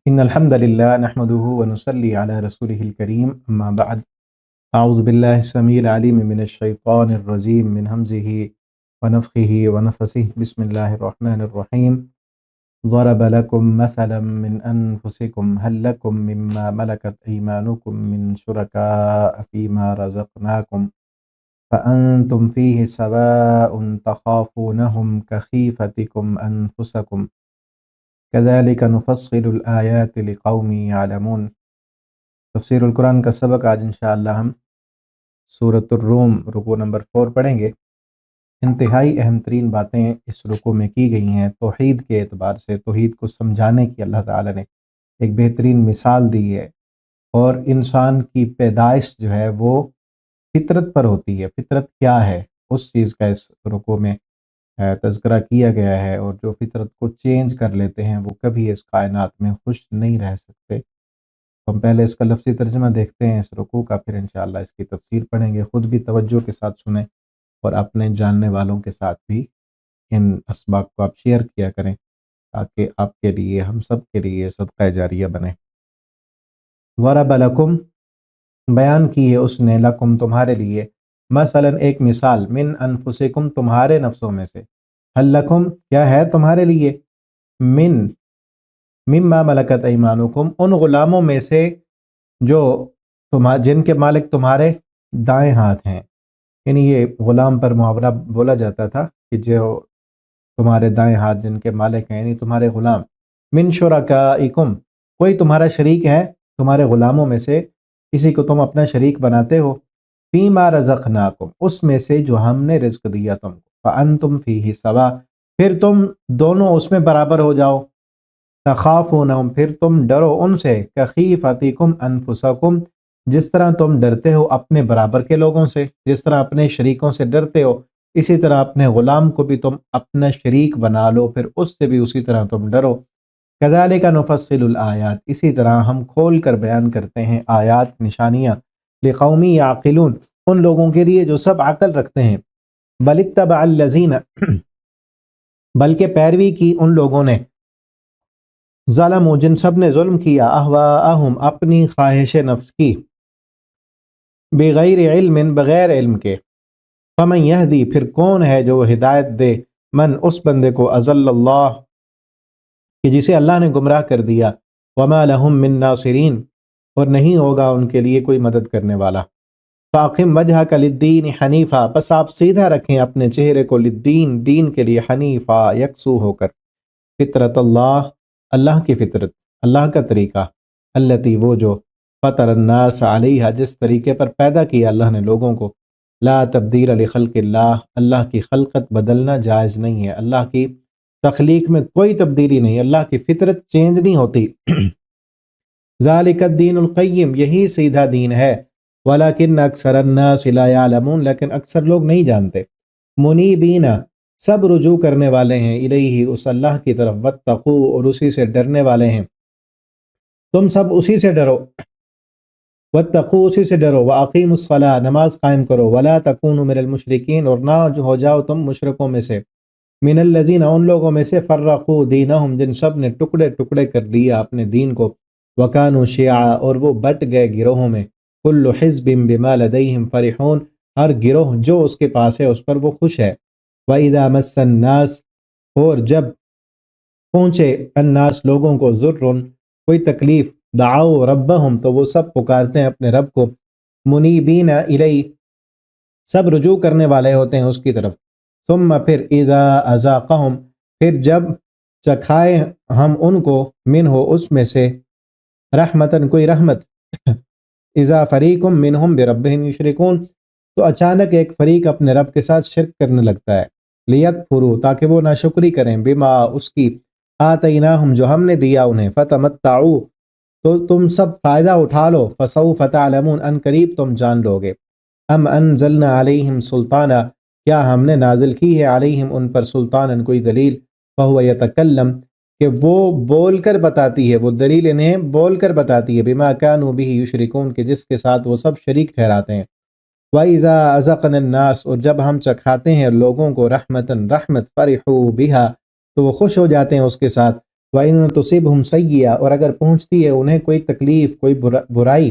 إن الحمد لله نحمده ونصلي على رسوله الكريم أما بعد أعوذ بالله السميع العليم من الشيطان الرجيم من همزه ونفخه ونفثه بسم الله الرحمن الرحيم ضرب لكم مثلا من أنفسكم هل لكم مما ملكت أيمانكم من شركاء فيما رزقناكم فأنتم فيه سواء تخافونهم كخيفتكم أنفسكم كذلك نفصل الآيات لقوم يعلمون۔ تفسیر القرآن کا سبق آج انشاءاللہ ہم سورۃ الروم رکوع نمبر 4 پڑھیں گے۔ انتہائی اہم ترین باتیں اس رکوع میں کی گئی ہیں توحید کے اعتبار سے، توحید کو سمجھانے کی اللہ تعالیٰ نے ایک بہترین مثال دی ہے، اور انسان کی پیدائش جو ہے وہ فطرت پر ہوتی ہے۔ فطرت کیا ہے اس چیز کا اس رکوع میں تذکرہ کیا گیا ہے، اور جو فطرت کو چینج کر لیتے ہیں وہ کبھی اس کائنات میں خوش نہیں رہ سکتے۔ ہم پہلے اس کا لفظی ترجمہ دیکھتے ہیں اس رکوع کا، پھر انشاءاللہ اس کی تفسیر پڑھیں گے۔ خود بھی توجہ کے ساتھ سنیں اور اپنے جاننے والوں کے ساتھ بھی ان اسباق کو آپ شیئر کیا کریں تاکہ آپ کے لیے، ہم سب کے لیے صدقہ جاریہ بنے۔ ضرب لکم، بیان کی ہے اس نے، لکم تمہارے لیے، مثلا ایک مثال، من انفسکم تمہارے نفسوں میں سے، حل لکم کیا ہے تمہارے لیے، مما ملکت ایمانکم ان غلاموں میں سے جو جن کے مالک تمہارے دائیں ہاتھ ہیں، یعنی یہ غلام پر محاورہ بولا جاتا تھا کہ جو تمہارے دائیں ہاتھ جن کے مالک ہیں، یعنی تمہارے غلام، من شرکائکم کوئی تمہارا شریک ہے تمہارے غلاموں میں سے، کسی کو تم اپنا شریک بناتے ہو، فیما رزقناکم اس میں سے جو ہم نے رزق دیا تم کو، فانتم فیہ سوا پھر تم دونوں اس میں برابر ہو جاؤ، تخافونہم پھر تم ڈرو ان سے، کخیفتکم انفسکم جس طرح تم ڈرتے ہو اپنے برابر کے لوگوں سے، جس طرح اپنے شریکوں سے ڈرتے ہو اسی طرح اپنے غلام کو بھی تم اپنا شریک بنا لو، پھر اس سے بھی اسی طرح تم ڈرو۔ کذالک نفصل الآیات اسی طرح ہم کھول کر بیان کرتے ہیں آیات، نشانیاں، لقوم یعقلون ان لوگوں کے لیے جو سب عقل رکھتے ہیں، بل اتبع الذین بلکہ پیروی کی ان لوگوں نے، ظلموا جن سب نے ظلم کیا، اہواءہم اپنی خواہش نفس کی، بغیر علم بغیر علم کے، فمن یہدی پھر کون ہے جو ہدایت دے، من اس بندے کو، اضل اللہ کہ جسے اللہ نے گمراہ کر دیا، وما لہم من ناصرین اور نہیں ہوگا ان کے لیے کوئی مدد کرنے والا۔ فاقم وجہک للدین حنیفا پس آپ سیدھا رکھیں اپنے چہرے کو، للدین دین کے لیے، حنیفا یکسو ہو کر، فطرت اللہ اللہ کی فطرت، اللہ کا طریقہ، التی وہ جو، فطر الناس علیہا جس طریقے پر پیدا کیا اللہ نے لوگوں کو، لا تبدیل لخلق اللہ اللہ کی خلقت بدلنا جائز نہیں ہے، اللہ کی تخلیق میں کوئی تبدیلی نہیں، اللہ کی فطرت چینج نہیں ہوتی۔ ذالک الدین القیم یہی سیدھا دین ہے، ولکن اکثر الناس لا یعلمون لیکن اکثر لوگ نہیں جانتے۔ منیبین سب رجوع کرنے والے ہیں، الیہ اس اللہ کی طرف، واتقوا اور اسی سے ڈرنے والے ہیں، تم سب اسی سے ڈرو، واتقوا اسی سے ڈرو، واقیموا الصلاۃ نماز قائم کرو، ولا تکونوا من المشرکین اور نہ ہو جاؤ تم مشرکوں میں سے، من الذین ان لوگوں میں سے، فرقوا دینہم جن سب نے ٹکڑے ٹکڑے کر دیا اپنے دین کو، وکانوا شیعا اور وہ بٹ گئے گروہوں میں، کل حزب بما لدیہم فرحون ہر گروہ جو اس کے پاس ہے اس پر وہ خوش ہے، وَإِذَا مَسَّ النَّاسِ اور جب پہنچے الناس لوگوں کو، ضرٌ کوئی تکلیف، دعوا ربہم تو وہ سب پکارتے ہیں اپنے رب کو، منیبین الیہ سب رجوع کرنے والے ہوتے ہیں اس کی طرف، ثم پھر اذا اذاقہم پھر جب چکھائے ہم ان کو، منہ اس میں سے، رحمتن کوئی رحمت، اذا فریق منہم بربہم یشرکون تو اچانک ایک فریق اپنے رب کے ساتھ شرک کرنے لگتا ہے، لیکفروا تاکہ وہ ناشکری کریں، بما اس کی، آتیناہم جو ہم نے دیا انہیں، فتمتعوا تو تم سب فائدہ اٹھا لو، فسوف تعلمون ان قریب تم جان لو گے، ام انزلنا علیہم سلطانا کیا ہم نے نازل کی ہے علیہم ان پر، سلطانا کوئی دلیل، فہو یتکلم کہ وہ بول کر بتاتی ہے، وہ دلیل انہیں بول کر بتاتی ہے، بما کانوا بہ یشرکون کہ جس کے ساتھ وہ سب شریک ٹھہراتے ہیں، وَإِذَا أَذَقْنَا النَّاسَ اور جب ہم چکھاتے ہیں لوگوں کو، رحمتاً رحمت، فرحوا بها تو وہ خوش ہو جاتے ہیں اس کے ساتھ، وَإِن تُصِبْهُمْ سَيِّئَةٌ، اور اگر پہنچتی ہے انہیں کوئی تکلیف، کوئی برائی،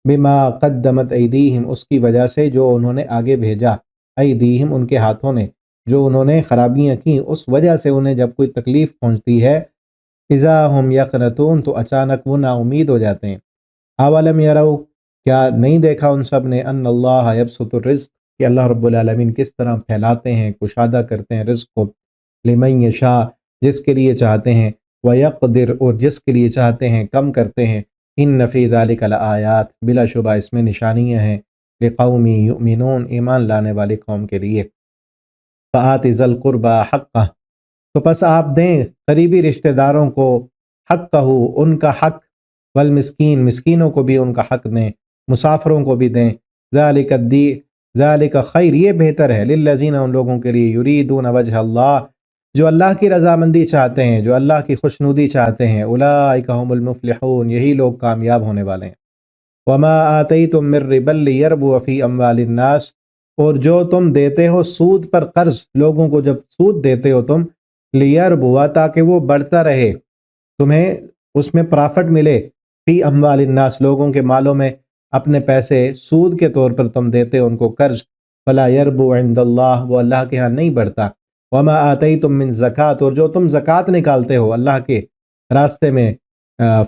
بما قدمت ایدیہم، اس کی وجہ سے جو انہوں نے آگے بھیجا، ایدیہم ان کے ہاتھوں نے، جو انہوں نے خرابیاں کی اس وجہ سے انہیں جب کوئی تکلیف پہنچتی ہے، اذا ہم یقنطون، تو اچانک وہ نا امید ہو جاتے ہیں۔ اولم یروا، کیا نہیں دیکھا ان سب نے، ان اللہ یبسط الرزق، کہ اللہ رب العالمین کس طرح پھیلاتے ہیں، کشادہ کرتے ہیں رزق کو، لمن یشاء، جس کے لیے چاہتے ہیں، ویقدر، اور جس کے لیے چاہتے ہیں کم کرتے ہیں، ان فی ذلک لآیات، بلا شبہ اس میں نشانیاں ہیں، لقوم یؤمنون، ایمان لانے والی قوم کے لیے۔ فآت ذی القربى حقہ، تو پس آپ دیں قریبی رشتہ داروں کو حقہ، ان کا حق، والمسکین، مسکینوں کو بھی ان کا حق دیں، مسافروں کو بھی دیں، ذالک خیر، یہ بہتر ہے، للذین، ان لوگوں کے لیے، یریدون وجہ اللہ، جو اللہ کی رضامندی چاہتے ہیں، جو اللہ کی خوشنودی چاہتے ہیں، اولئک هم المفلحون، یہی لوگ کامیاب ہونے والے ہیں۔ وما آتیتم من ربا لیربو فی اموال الناس، اور جو تم دیتے ہو سود پر قرض، لوگوں کو جب سود دیتے ہو تم، لیربوا، تاکہ وہ بڑھتا رہے، تمہیں اس میں پرافٹ ملے، فی اموال الناس، لوگوں کے مالوں میں اپنے پیسے سود کے طور پر تم دیتے ہو ان کو قرض، فلا یربو عند اللہ، وہ اللہ کے ہاں نہیں بڑھتا۔ وما آتیتم من زکوٰۃ، اور جو تم زکوٰۃ نکالتے ہو اللہ کے راستے میں،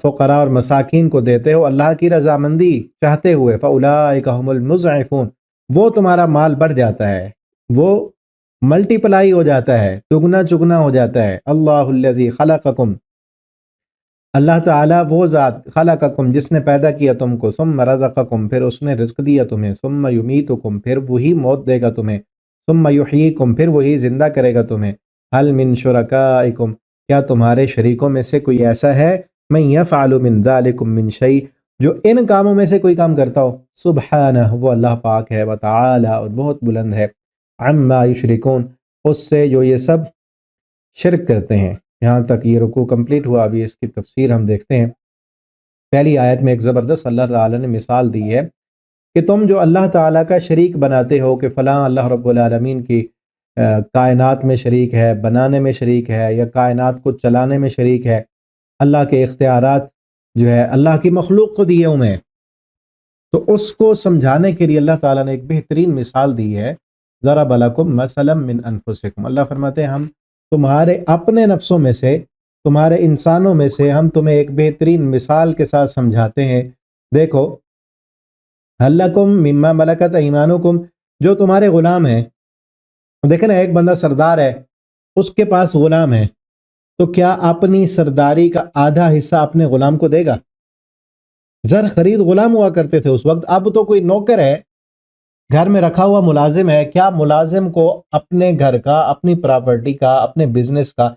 فقراء اور مساکین کو دیتے ہو اللہ کی رضامندی چاہتے ہوئے، فاولئک هم المضعفون، وہ تمہارا مال بڑھ جاتا ہے، وہ ملٹی پلائی ہو جاتا ہے، دگنا چگنا ہو جاتا ہے۔ اللہ الذی خلقکم، اللہ تعالیٰ وہ ذات، خلقکم، جس نے پیدا کیا تم کو، ثم رزقکم، پھر اس نے رزق دیا تمہیں، ثم یمیتکم، پھر وہی موت دے گا تمہیں، ثم یحییکم، پھر وہی زندہ کرے گا تمہیں۔ هل من شرکائکم، کیا تمہارے شریکوں میں سے کوئی ایسا ہے، من یفعل من ذالکم من شیء، جو ان کاموں میں سے کوئی کام کرتا ہو، سبحانہ، وہ اللہ پاک ہے، وتعالی، اور بہت بلند ہے، عما یشرکون، اس سے جو یہ سب شرک کرتے ہیں۔ یہاں تک یہ رکوع کمپلیٹ ہوا، ابھی اس کی تفسیر ہم دیکھتے ہیں۔ پہلی آیت میں ایک زبردست اللہ تعالیٰ نے مثال دی ہے کہ تم جو اللہ تعالیٰ کا شریک بناتے ہو، کہ فلاں اللہ رب العالمین کی کائنات میں شریک ہے، بنانے میں شریک ہے، یا کائنات کو چلانے میں شریک ہے، اللہ کے اختیارات جو ہے اللہ کی مخلوق کو دیے ہوئے ہیں، تو اس کو سمجھانے کے لیے اللہ تعالیٰ نے ایک بہترین مثال دی ہے، ضرب لکم مثلا من انفسکم، اللہ فرماتے ہیں ہم تمہارے اپنے نفسوں میں سے، تمہارے انسانوں میں سے ہم تمہیں ایک بہترین مثال کے ساتھ سمجھاتے ہیں۔ دیکھو، هل لکم مما ملکت ایمانکم، جو تمہارے غلام ہیں، دیکھیں نا، ایک بندہ سردار ہے، اس کے پاس غلام ہے، تو کیا اپنی سرداری کا آدھا حصہ اپنے غلام کو دے گا؟ زر خرید غلام ہوا کرتے تھے اس وقت، اب تو کوئی نوکر ہے، گھر میں رکھا ہوا ملازم ہے، کیا ملازم کو اپنے گھر کا، اپنی پراپرٹی کا، اپنے بزنس کا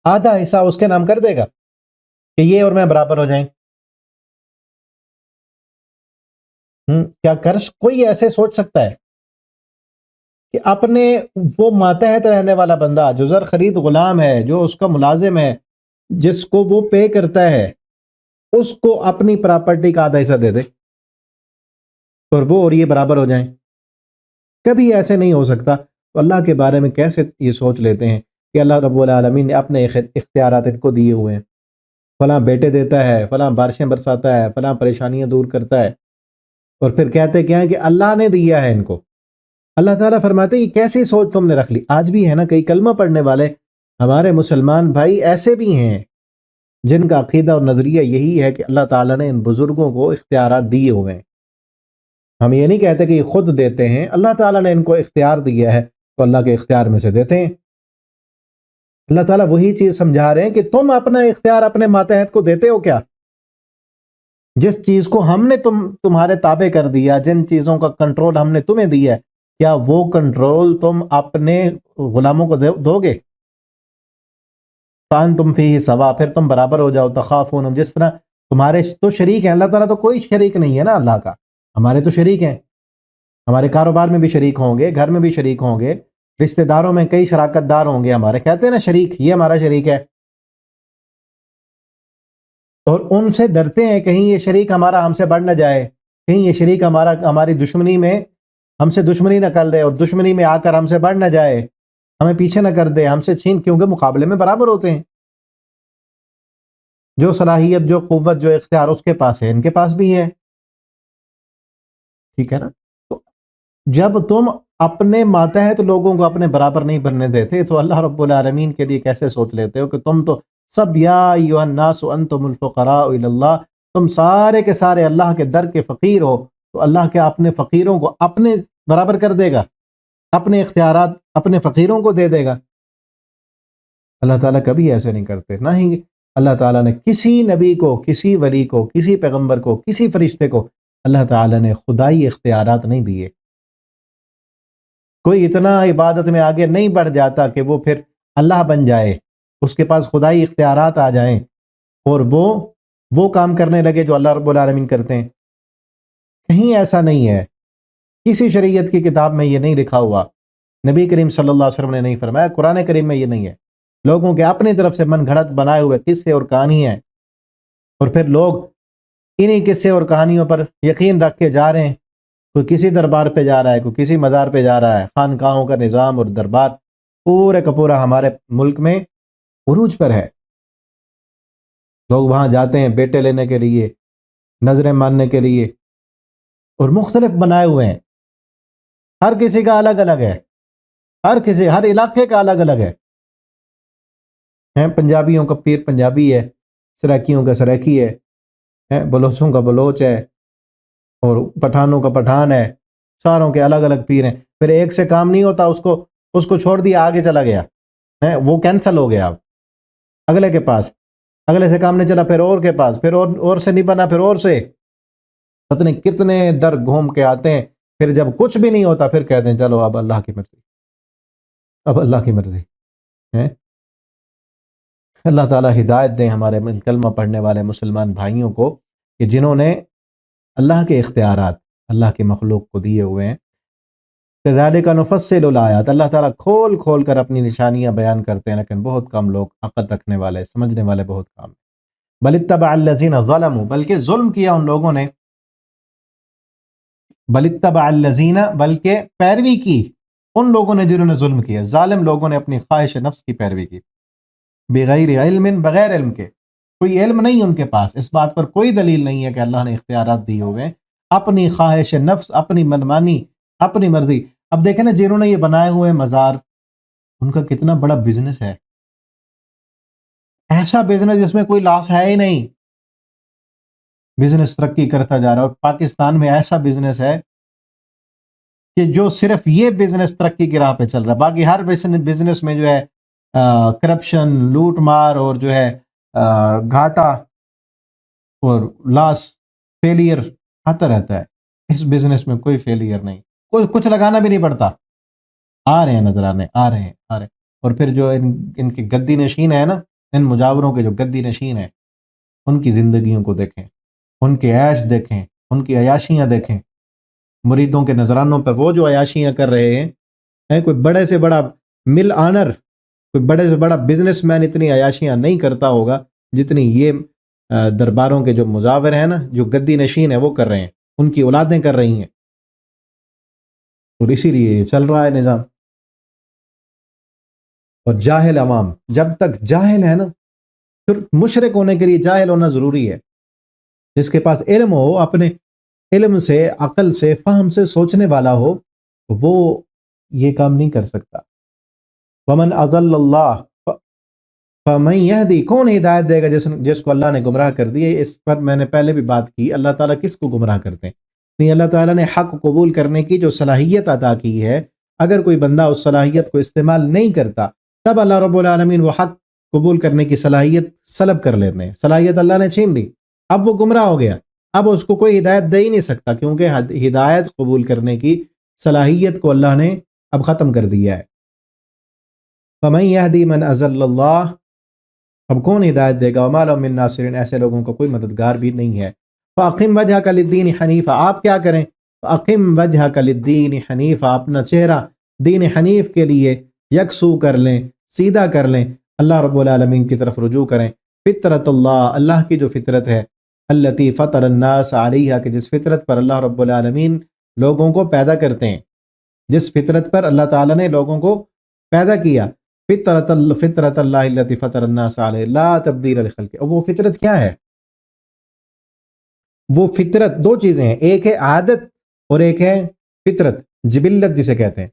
آدھا حصہ اس کے نام کر دے گا کہ یہ اور میں برابر ہو جائیں؟ کیا کوئی ایسے سوچ سکتا ہے کہ اپنے وہ ماتحت رہنے والا بندہ، جو زر خرید غلام ہے، جو اس کا ملازم ہے، جس کو وہ پے کرتا ہے، اس کو اپنی پراپرٹی کا آدھا حصہ دے دے اور وہ اور یہ برابر ہو جائیں؟ کبھی ایسے نہیں ہو سکتا۔ تو اللہ کے بارے میں کیسے یہ سوچ لیتے ہیں کہ اللہ رب العالمین نے اپنے اختیارات ان کو دیے ہوئے ہیں، فلاں بیٹے دیتا ہے، فلاں بارشیں برساتا ہے، فلاں پریشانیاں دور کرتا ہے، اور پھر کہتے کیا ہے کہ اللہ نے دیا ہے ان کو۔ اللہ تعالیٰ فرماتے ہیں کہ کیسی سوچ تم نے رکھ لی؟ آج بھی ہے نا کئی کلمہ پڑھنے والے ہمارے مسلمان بھائی ایسے بھی ہیں جن کا عقیدہ اور نظریہ یہی ہے کہ اللہ تعالیٰ نے ان بزرگوں کو اختیارات دیے ہوئے ہیں۔ ہم یہ نہیں کہتے کہ یہ خود دیتے ہیں، اللہ تعالیٰ نے ان کو اختیار دیا ہے تو اللہ کے اختیار میں سے دیتے ہیں۔ اللہ تعالیٰ وہی چیز سمجھا رہے ہیں کہ تم اپنا اختیار اپنے ماتحت کو دیتے ہو کیا؟ جس چیز کو ہم نے تمہارے تابع کر دیا، جن چیزوں کا کنٹرول ہم نے تمہیں دیا ہے، کیا وہ کنٹرول تم اپنے غلاموں کو دو گے؟ فَأَنْتُمْ فِيهِ سَوَاءٌ، پھر تم برابر ہو جاؤ، تخافون، جس طرح تمہارے تو شریک ہیں، اللہ تعالیٰ تو کوئی شریک نہیں ہے نا اللہ کا، ہمارے تو شریک ہیں، ہمارے کاروبار میں بھی شریک ہوں گے، گھر میں بھی شریک ہوں گے، رشتہ داروں میں کئی شراکت دار ہوں گے ہمارے، کہتے ہیں نا شریک، یہ ہمارا شریک ہے، اور ان سے ڈرتے ہیں کہیں یہ شریک ہمارا ہم سے بڑھ نہ جائے، کہیں یہ شریک ہماری دشمنی میں ہم سے دشمنی نہ کر دے، اور دشمنی میں آ کر ہم سے بڑھ نہ جائے، ہمیں پیچھے نہ کر دے، ہم سے چھین، کیونکہ مقابلے میں برابر ہوتے ہیں۔ جو صلاحیت، جو قوت، جو اختیار اس کے پاس ہے، ان کے پاس بھی ہے، ٹھیک ہے نا؟ تو جب تم اپنے ماتحت لوگوں کو اپنے برابر نہیں بننے دیتے تو اللہ رب العالمین کے لیے کیسے سوچ لیتے ہو کہ تم تو سب یا ایھا الناس انتم الفقراء الی اللہ، تم سارے کے سارے اللہ کے در کے فقیر ہو، تو اللہ کے اپنے فقیروں کو اپنے برابر کر دے گا، اپنے اختیارات اپنے فقیروں کو دے دے گا؟ اللہ تعالیٰ کبھی ایسے نہیں کرتے، نہ ہی اللہ تعالیٰ نے کسی نبی کو، کسی ولی کو، کسی پیغمبر کو، کسی فرشتے کو اللہ تعالیٰ نے خدائی اختیارات نہیں دیے۔ کوئی اتنا عبادت میں آگے نہیں بڑھ جاتا کہ وہ پھر اللہ بن جائے، اس کے پاس خدائی اختیارات آ جائیں اور وہ کام کرنے لگے جو اللہ رب العالمین کرتے ہیں۔ کہیں ایسا نہیں ہے، کسی شریعت کی کتاب میں یہ نہیں لکھا ہوا، نبی کریم صلی اللہ علیہ وسلم نے نہیں فرمایا، قرآن کریم میں یہ نہیں ہے۔ لوگوں کے اپنی طرف سے من گھڑت بنائے ہوئے قصے اور کہانی ہیں، اور پھر لوگ انہی قصے اور کہانیوں پر یقین رکھ کے جا رہے ہیں۔ کوئی کسی دربار پہ جا رہا ہے، کوئی کسی مزار پہ جا رہا ہے۔ خانقاہوں کا نظام اور دربار پورے کا پورا ہمارے ملک میں عروج پر ہے۔ لوگ وہاں جاتے ہیں بیٹے لینے کے لیے، نظریں ماننے کے لیے، اور مختلف بنائے ہوئے ہیں، ہر کسی کا الگ الگ ہے، ہر علاقے کا الگ الگ ہے۔ پنجابیوں کا پیر پنجابی ہے، سرائکیوں کا سرائکی ہے، بلوچوں کا بلوچ ہے، اور پٹھانوں کا پٹھان ہے، ساروں کے الگ الگ پیر ہیں۔ پھر ایک سے کام نہیں ہوتا، اس کو چھوڑ دیا، آگے چلا گیا، وہ کینسل ہو گیا، اب اگلے کے پاس، اگلے سے کام نہیں چلا، پھر اور کے پاس، پھر اور سے نہیں بنا، پھر اور سے، پتہ نہیں کتنے در گھوم کے آتے ہیں۔ پھر جب کچھ بھی نہیں ہوتا پھر کہتے ہیں چلو اب اللہ کی مرضی، اب اللہ کی مرضی ہے۔ اللہ تعالیٰ ہدایت دیں ہمارے کلمہ پڑھنے والے مسلمان بھائیوں کو کہ جنہوں نے اللہ کے اختیارات اللہ کی مخلوق کو دیے ہوئے ہیں۔ کذالک نفصل الآیات، اللہ تعالیٰ کھول کھول کر اپنی نشانیاں بیان کرتے ہیں، لیکن بہت کم لوگ عقل رکھنے والے، سمجھنے والے بہت کم ہیں۔ بل اتبع الذین ظلموا، بلکہ ظلم کیا ان لوگوں نے، بل اتبع الذین، بلکہ پیروی کی ان لوگوں نے جنہوں نے ظلم کیا، ظالم لوگوں نے اپنی خواہش نفس کی پیروی کی، بغیر علم، بغیر علم کے، کوئی علم نہیں ان کے پاس، اس بات پر کوئی دلیل نہیں ہے کہ اللہ نے اختیارات دیے ہوئے ہیں، اپنی خواہش نفس، اپنی منمانی، اپنی مرضی۔ اب دیکھیں نا، جنہوں نے یہ بنائے ہوئے مزار، ان کا کتنا بڑا بزنس ہے، ایسا بزنس جس میں کوئی لاس ہے ہی نہیں، بزنس ترقی کرتا جا رہا ہے۔ اور پاکستان میں ایسا بزنس ہے کہ جو صرف یہ بزنس ترقی کی راہ پہ چل رہا ہے، باقی ہر بزنس میں جو ہے کرپشن، لوٹ مار، اور جو ہے گھاٹا اور لاس، فیلئر آتا رہتا ہے۔ اس بزنس میں کوئی فیلئر نہیں، کچھ لگانا بھی نہیں پڑتا، آ رہے ہیں نظرانے، آ رہے ہیں۔ اور پھر جو ان کے گدی نشین ہے نا، ان مجاوروں کے جو گدی نشین ہیں، ان کی زندگیوں کو دیکھیں، ان کے عیش دیکھیں، ان کی عیاشیاں دیکھیں، مریدوں کے نذرانوں پر وہ جو عیاشیاں کر رہے ہیں، کوئی بڑے سے بڑا مل آنر، کوئی بڑے سے بڑا بزنس مین اتنی عیاشیاں نہیں کرتا ہوگا جتنی یہ درباروں کے جو مزاور ہیں نا، جو گدی نشین ہیں، وہ کر رہے ہیں، ان کی اولادیں کر رہی ہیں، اور اسی لیے یہ چل رہا ہے نظام۔ اور جاہل عوام، جب تک جاہل ہے نا، پھر مشرک ہونے کے لیے جاہل ہونا ضروری ہے۔ جس کے پاس علم ہو، اپنے علم سے، عقل سے، فہم سے سوچنے والا ہو، وہ یہ کام نہیں کر سکتا۔ ومن اضل اللہ فمن یہدی، کون ہدایت دے گا جس کو اللہ نے گمراہ کر دیا؟ اس پر میں نے پہلے بھی بات کی، اللہ تعالیٰ کس کو گمراہ کرتے ہیں؟ نہیں، اللہ تعالیٰ نے حق قبول کرنے کی جو صلاحیت عطا کی ہے، اگر کوئی بندہ اس صلاحیت کو استعمال نہیں کرتا، تب اللہ رب العالمین وہ حق قبول کرنے کی صلاحیت سلب کر لیتے ہیں، صلاحیت اللہ نے چھین لی، اب وہ گمراہ ہو گیا، اب اس کو کوئی ہدایت دے ہی نہیں سکتا، کیونکہ ہدایت قبول کرنے کی صلاحیت کو اللہ نے اب ختم کر دیا ہے۔ فمن یہدی من اضل اللہ، اب کون ہدایت دے گا؟ وما لهم من ناصرین، ایسے لوگوں کا کوئی مددگار بھی نہیں ہے۔ فاقم وجہک للدین حنیفا، آپ کیا کریں؟ فاقم وجہک للدین حنیفا، اپنا چہرہ دین حنیف کے لیے یکسو کر لیں، سیدھا کر لیں، اللہ رب العالمین کی طرف رجوع کریں۔ فطرت اللہ، اللہ کی جو فطرت ہے، التی فطر الناس علیہا، کہ جس فطرت پر اللہ رب العالمین لوگوں کو پیدا کرتے ہیں، جس فطرت پر اللہ تعالیٰ نے لوگوں کو پیدا کیا۔ فطرت اللہ التی فطر الناس علیہ لا تبدیل لخلق۔ اور وہ فطرت کیا ہے؟ وہ فطرت دو چیزیں ہیں، ایک ہے عادت اور ایک ہے فطرت، جبلت جسے کہتے ہیں،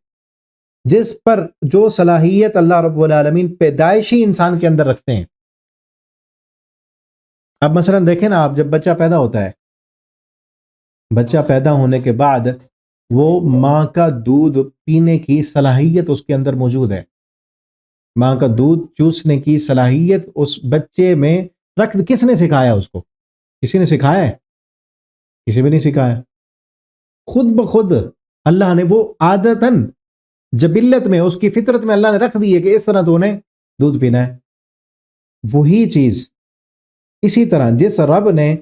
جس پر جو صلاحیت اللہ رب العالمین پیدائشی انسان کے اندر رکھتے ہیں۔ اب مثلا دیکھیں نا، آپ جب بچہ پیدا ہوتا ہے، بچہ پیدا ہونے کے بعد وہ ماں کا دودھ پینے کی صلاحیت اس کے اندر موجود ہے، ماں کا دودھ چوسنے کی صلاحیت اس بچے میں کس نے سکھایا اس کو؟ کسی نے سکھایا ہے؟ کسی بھی نہیں سکھایا، خود بخود اللہ نے وہ عادتاً جبلت میں، اس کی فطرت میں اللہ نے رکھ دی ہے کہ اس طرح تو انہیں دودھ پینا ہے۔ وہی چیز اسی طرح جس رب نے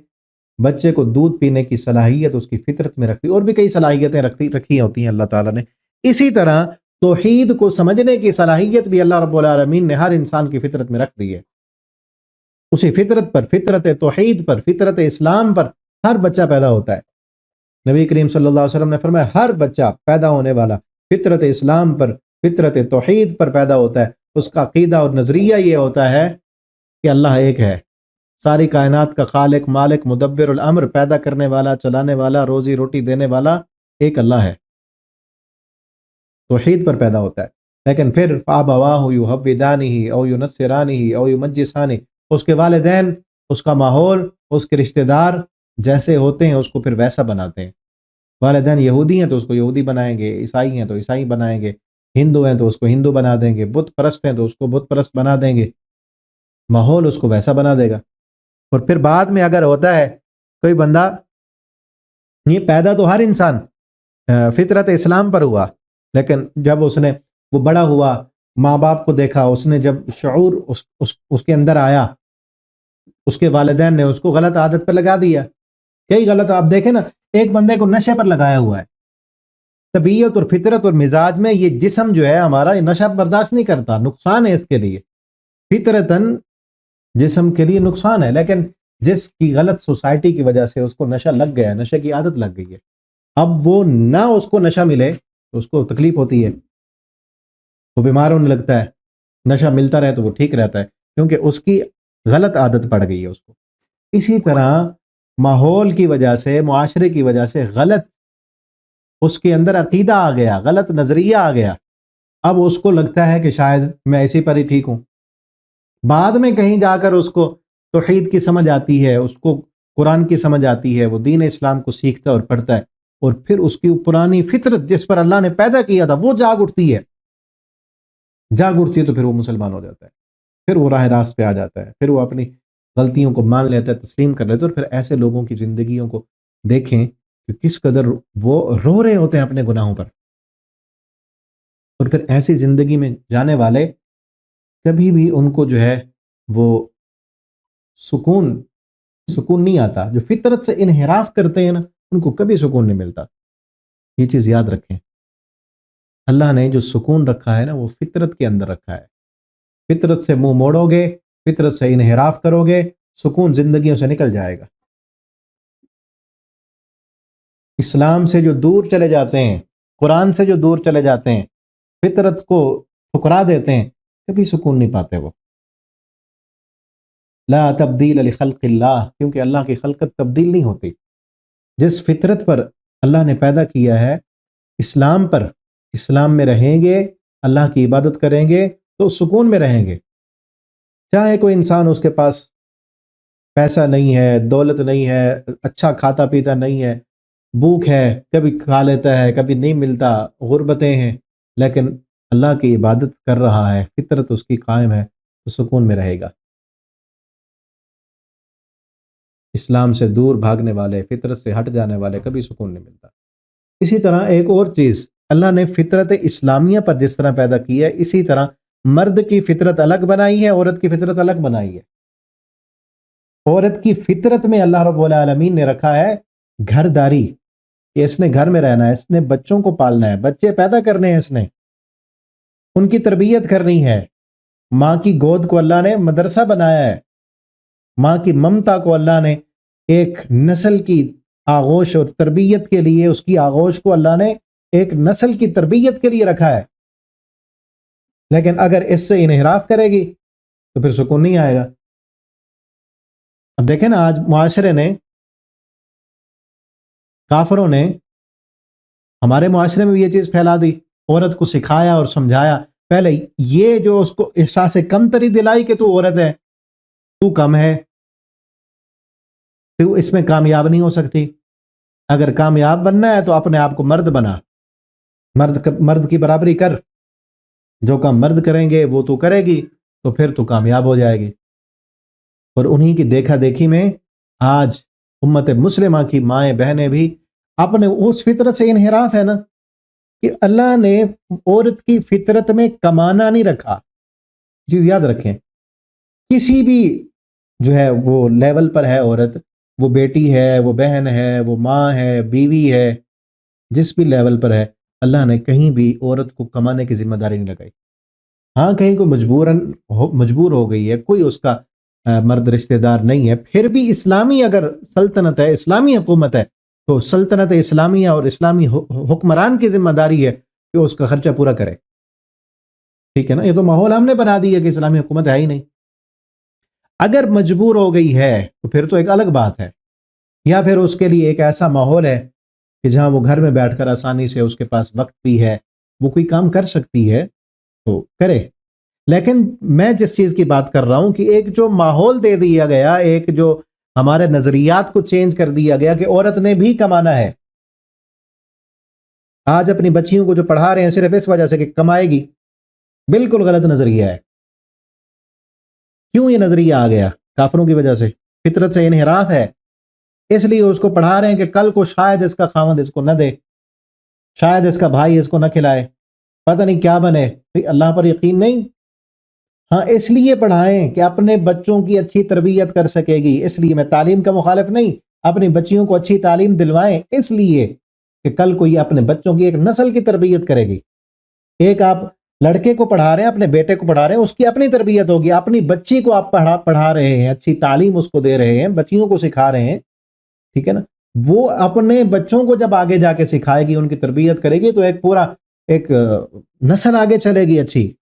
بچے کو دودھ پینے کی صلاحیت اس کی فطرت میں رکھی، اور بھی کئی صلاحیتیں رکھی ہوتی ہیں اللہ تعالیٰ نے، اسی طرح توحید کو سمجھنے کی صلاحیت بھی اللہ رب العالمین نے ہر انسان کی فطرت میں رکھ دی ہے۔ اسی فطرت پر، فطرت توحید پر، فطرت اسلام پر ہر بچہ پیدا ہوتا ہے۔ نبی کریم صلی اللہ علیہ وسلم نے فرمایا ہر بچہ پیدا ہونے والا فطرت اسلام پر، فطرت توحید پر پیدا ہوتا ہے۔ اس کا عقیدہ اور نظریہ یہ ہوتا ہے کہ اللہ ایک ہے، ساری کائنات کا خالق، مالک، مدبر الامر، پیدا کرنے والا، چلانے والا، روزی روٹی دینے والا ایک اللہ ہے۔ توحید پر پیدا ہوتا ہے۔ لیکن پھر فَأَبَوَاهُ يُهَوِّدَانِهِ أَوْ يُنَصِّرَانِهِ أَوْ يُمَجِّسَانِهِ، اس کے والدین، اس کا ماحول، اس کے رشتہ دار جیسے ہوتے ہیں اس کو پھر ویسا بناتے ہیں۔ والدین یہودی ہیں تو اس کو یہودی بنائیں گے، عیسائی ہیں تو عیسائی بنائیں گے، ہندو ہیں تو اس کو ہندو بنا دیں گے، بت پرست ہیں تو اس کو بت پرست بنا دیں گے، ماحول اس کو ویسا بنا دے گا۔ اور پھر بعد میں اگر ہوتا ہے کوئی بندہ، یہ پیدا تو ہر انسان فطرت اسلام پر ہوا، لیکن جب اس نے وہ بڑا ہوا، ماں باپ کو دیکھا، اس نے جب شعور اس کے اندر آیا، اس کے والدین نے اس کو غلط عادت پر لگا دیا۔ کئی غلط، آپ دیکھیں نا، ایک بندے کو نشے پر لگایا ہوا ہے، طبیعت اور فطرت اور مزاج میں یہ جسم جو ہے ہمارا، یہ نشہ برداشت نہیں کرتا، نقصان ہے اس کے لیے، فطرتاً جسم کے لیے نقصان ہے، لیکن جس کی غلط سوسائٹی کی وجہ سے اس کو نشہ لگ گیا ہے، نشے کی عادت لگ گئی ہے، اب وہ نہ اس کو نشہ ملے تو اس کو تکلیف ہوتی ہے، وہ بیمار ہونے لگتا ہے، نشہ ملتا رہے تو وہ ٹھیک رہتا ہے، کیونکہ اس کی غلط عادت پڑ گئی ہے اس کو۔ اسی طرح ماحول کی وجہ سے، معاشرے کی وجہ سے غلط اس کے اندر عقیدہ آ گیا، غلط نظریہ آ گیا، اب اس کو لگتا ہے کہ شاید میں اسی پر ہی ٹھیک ہوں۔ بعد میں کہیں جا کر اس کو توحید کی سمجھ آتی ہے، اس کو قرآن کی سمجھ آتی ہے، وہ دین اسلام کو سیکھتا ہے اور پڑھتا ہے، اور پھر اس کی پرانی فطرت جس پر اللہ نے پیدا کیا تھا وہ جاگ اٹھتی ہے، تو پھر وہ مسلمان ہو جاتا ہے، پھر وہ راہ راست پہ آ جاتا ہے، پھر وہ اپنی غلطیوں کو مان لیتا ہے، تسلیم کر لیتا ہے۔ اور پھر ایسے لوگوں کی زندگیوں کو دیکھیں کہ کس قدر وہ رو رہے ہوتے ہیں اپنے گناہوں پر، اور پھر ایسی زندگی میں جانے والے کبھی بھی ان کو جو ہے وہ سکون نہیں آتا، جو فطرت سے انحراف کرتے ہیں نا ان کو کبھی سکون نہیں ملتا۔ یہ چیز یاد رکھیں، اللہ نے جو سکون رکھا ہے نا وہ فطرت کے اندر رکھا ہے۔ فطرت سے منہ موڑو گے، فطرت سے انحراف کرو گے، سکون زندگیوں سے نکل جائے گا۔ اسلام سے جو دور چلے جاتے ہیں، قرآن سے جو دور چلے جاتے ہیں، فطرت کو ٹھکرا دیتے ہیں، کبھی سکون نہیں پاتے وہ۔ لا تبدیل لخلق اللہ، کیونکہ اللہ کی خلقت تبدیل نہیں ہوتی۔ جس فطرت پر اللہ نے پیدا کیا ہے، اسلام پر، اسلام میں رہیں گے، اللہ کی عبادت کریں گے تو سکون میں رہیں گے۔ چاہے کوئی انسان اس کے پاس پیسہ نہیں ہے، دولت نہیں ہے، اچھا کھاتا پیتا نہیں ہے، بھوک ہے، کبھی کھا لیتا ہے، کبھی نہیں ملتا، غربتیں ہیں، لیکن اللہ کی عبادت کر رہا ہے، فطرت اس کی قائم ہے، تو سکون میں رہے گا۔ اسلام سے دور بھاگنے والے، فطرت سے ہٹ جانے والے کبھی سکون نہیں ملتا۔ اسی طرح ایک اور چیز، اللہ نے فطرت اسلامیہ پر جس طرح پیدا کی ہے، اسی طرح مرد کی فطرت الگ بنائی ہے، عورت کی فطرت الگ بنائی ہے۔ عورت کی فطرت میں اللہ رب العالمین نے رکھا ہے گھر داری، کہ اس نے گھر میں رہنا ہے، اس نے بچوں کو پالنا ہے، بچے پیدا کرنے ہیں، اس نے ان کی تربیت کرنی ہے۔ ماں کی گود کو اللہ نے مدرسہ بنایا ہے، ماں کی ممتا کو اللہ نے ایک نسل کی آغوش اور تربیت کے لیے، اس کی آغوش کو اللہ نے ایک نسل کی تربیت کے لیے رکھا ہے۔ لیکن اگر اس سے انحراف کرے گی تو پھر سکون نہیں آئے گا۔ اب دیکھیں نا، آج معاشرے نے، کافروں نے ہمارے معاشرے میں بھی یہ چیز پھیلا دی، عورت کو سکھایا اور سمجھایا، پہلے یہ جو اس کو احساس کمتری دلائی کہ تو عورت ہے، تو کم ہے، تو اس میں کامیاب نہیں ہو سکتی۔ اگر کامیاب بننا ہے تو اپنے آپ کو مرد بنا، مرد کی برابری کر، جو کام مرد کریں گے وہ تو کرے گی، تو پھر تو کامیاب ہو جائے گی۔ اور انہی کی دیکھا دیکھی میں آج امت مسلمہ کی مائیں بہنیں بھی اپنے اس فطرت سے انحراف ہے نا، کہ اللہ نے عورت کی فطرت میں کمانا نہیں رکھا۔ چیز یاد رکھیں، کسی بھی جو ہے وہ لیول پر ہے عورت، وہ بیٹی ہے، وہ بہن ہے، وہ ماں ہے، بیوی ہے، جس بھی لیول پر ہے، اللہ نے کہیں بھی عورت کو کمانے کی ذمہ داری نہیں لگائی۔ ہاں کہیں کوئی مجبور ہو گئی ہے، کوئی اس کا مرد رشتہ دار نہیں ہے، پھر بھی اسلامی اگر سلطنت ہے، اسلامی حکومت ہے، تو سلطنت اسلامیہ اور اسلامی حکمران کی ذمہ داری ہے کہ اس کا خرچہ پورا کرے۔ ٹھیک ہے نا، یہ تو ماحول ہم نے بنا دی ہے کہ اسلامی حکومت ہے ہی نہیں۔ اگر مجبور ہو گئی ہے تو پھر تو ایک الگ بات ہے، یا پھر اس کے لیے ایک ایسا ماحول ہے کہ جہاں وہ گھر میں بیٹھ کر آسانی سے، اس کے پاس وقت بھی ہے، وہ کوئی کام کر سکتی ہے تو کرے۔ لیکن میں جس چیز کی بات کر رہا ہوں کہ ایک جو ماحول دے دیا گیا، ایک جو ہمارے نظریات کو چینج کر دیا گیا کہ عورت نے بھی کمانا ہے۔ آج اپنی بچیوں کو جو پڑھا رہے ہیں صرف اس وجہ سے کہ کمائے گی، بالکل غلط نظریہ ہے۔ کیوں یہ نظریہ آ گیا؟ کافروں کی وجہ سے، فطرت سے انحراف ہے، اس لیے اس کو پڑھا رہے ہیں کہ کل کو شاید اس کا خاوند اس کو نہ دے، شاید اس کا بھائی اس کو نہ کھلائے، پتہ نہیں کیا بنے۔ اللہ پر یقین نہیں؟ ہاں اس لیے پڑھائیں کہ اپنے بچوں کی اچھی تربیت کر سکے گی، اس لیے میں تعلیم کا مخالف نہیں، اپنی بچیوں کو اچھی تعلیم دلوائیں، اس لیے کہ کل کو یہ اپنے بچوں کی ایک نسل کی تربیت کرے گی۔ ایک آپ لڑکے کو پڑھا رہے ہیں، اپنے بیٹے کو پڑھا رہے ہیں، اس کی اپنی تربیت ہوگی، اپنی بچی کو آپ پڑھا رہے ہیں، اچھی تعلیم اس کو دے رہے ہیں، بچیوں کو سکھا رہے ہیں، ٹھیک ہے نا، وہ اپنے بچوں کو جب آگے جا کے سکھائے گی، ان کی تربیت کرے گی، تو ایک پورا ایک نسل آگے چلے گی اچھی۔